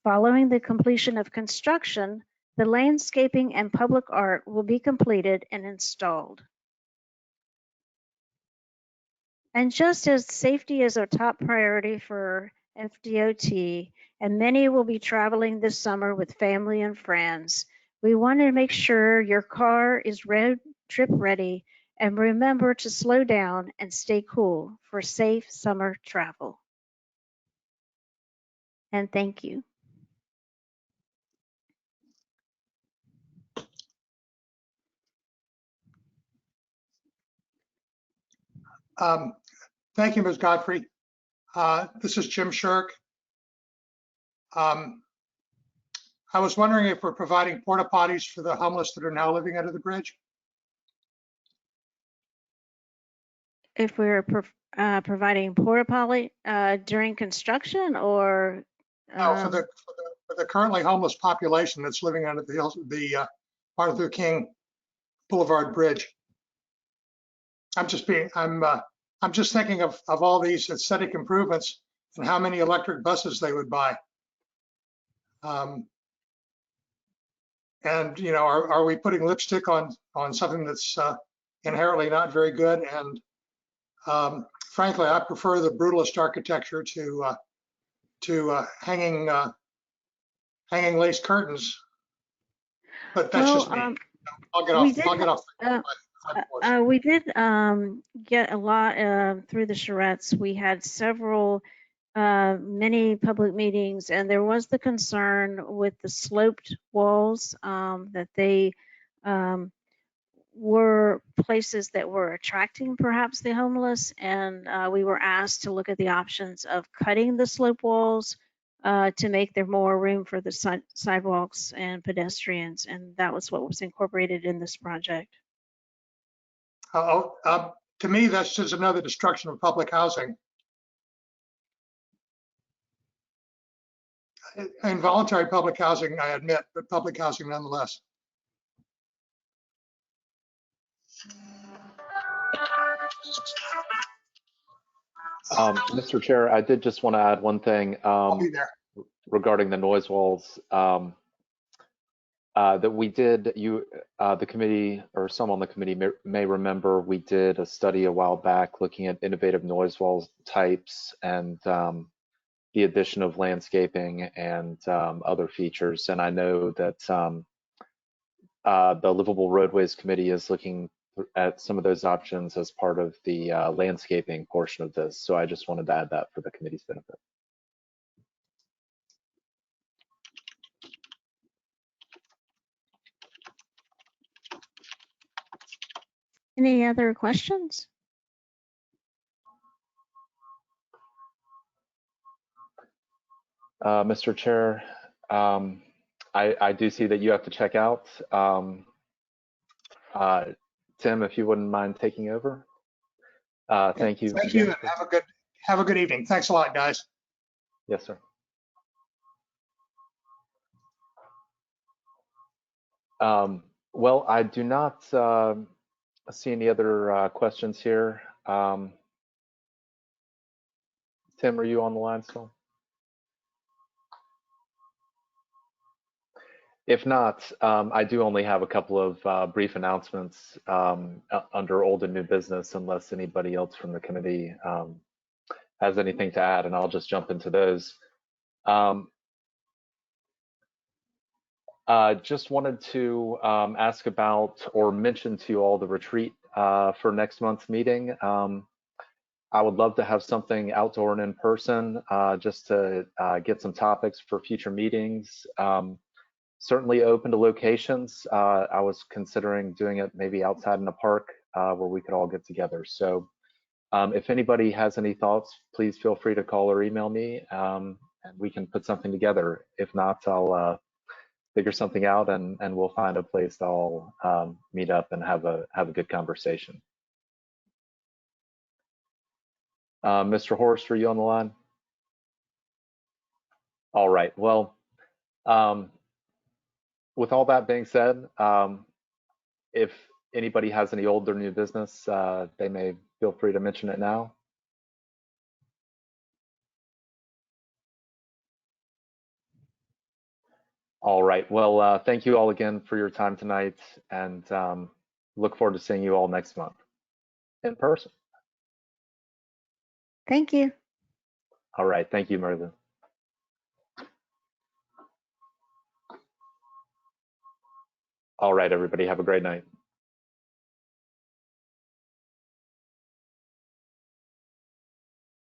Following the completion of construction, the landscaping and public art will be completed and installed. And just as safety is our top priority for FDOT, and many will be traveling this summer with family and friends, we want to make sure your car is road trip ready, and remember to slow down and stay cool for safe summer travel. And thank you. Thank you, Ms. Godfrey. This is Jim Shirk. I was wondering if we're providing porta potties for the homeless that are now living under the bridge. If we're providing porta potty during construction, or for the currently homeless population that's living under the Martin Luther King Boulevard Bridge. I'm just thinking of all these aesthetic improvements and how many electric buses they would buy. And you know, are we putting lipstick on something that's inherently not very good? And frankly, I prefer the brutalist architecture to hanging lace curtains. But that's just me. I'll get off. We did get a lot through the charrettes. We had several, many public meetings, and there was the concern with the sloped walls that they were places that were attracting perhaps the homeless, and we were asked to look at the options of cutting the slope walls to make there more room for the sidewalks and pedestrians, and that was what was incorporated in this project. To me, that's just another destruction of public housing. Involuntary public housing, I admit, but public housing nonetheless. Mr. Chair, I did just want to add one thing regarding the noise walls. That we did, the committee, or some on the committee may remember, we did a study a while back looking at innovative noise wall types and the addition of landscaping and other features. And I know that the Livable Roadways Committee is looking at some of those options as part of the landscaping portion of this. So I just wanted to add that for the committee's benefit. Any other questions? Mr. Chair, I do see that you have to check out. Tim, if you wouldn't mind taking over. Thank you. Thank you, and have a good evening. Thanks a lot, guys. Yes, sir. Well, I do not see any other questions here. Tim, are you on the line still? If not, I do only have a couple of brief announcements under old and new business, unless anybody else from the committee has anything to add, and I'll just jump into those. Just wanted to ask about or mention to you all the retreat for next month's meeting. I would love to have something outdoor and in person just to get some topics for future meetings. Certainly open to locations. I was considering doing it maybe outside in a park where we could all get together. So If anybody has any thoughts, please feel free to call or email me, and we can put something together. If not, I'll figure something out, and we'll find a place to all meet up and have a good conversation. Mr. Horst, are you on the line? All right. Well, with all that being said, if anybody has any old or new business, they may feel free to mention it now. All right. Well, thank you all again for your time tonight, and look forward to seeing you all next month in person. Thank you. All right. Thank you, Mary Lou. All right, everybody. Have a great night.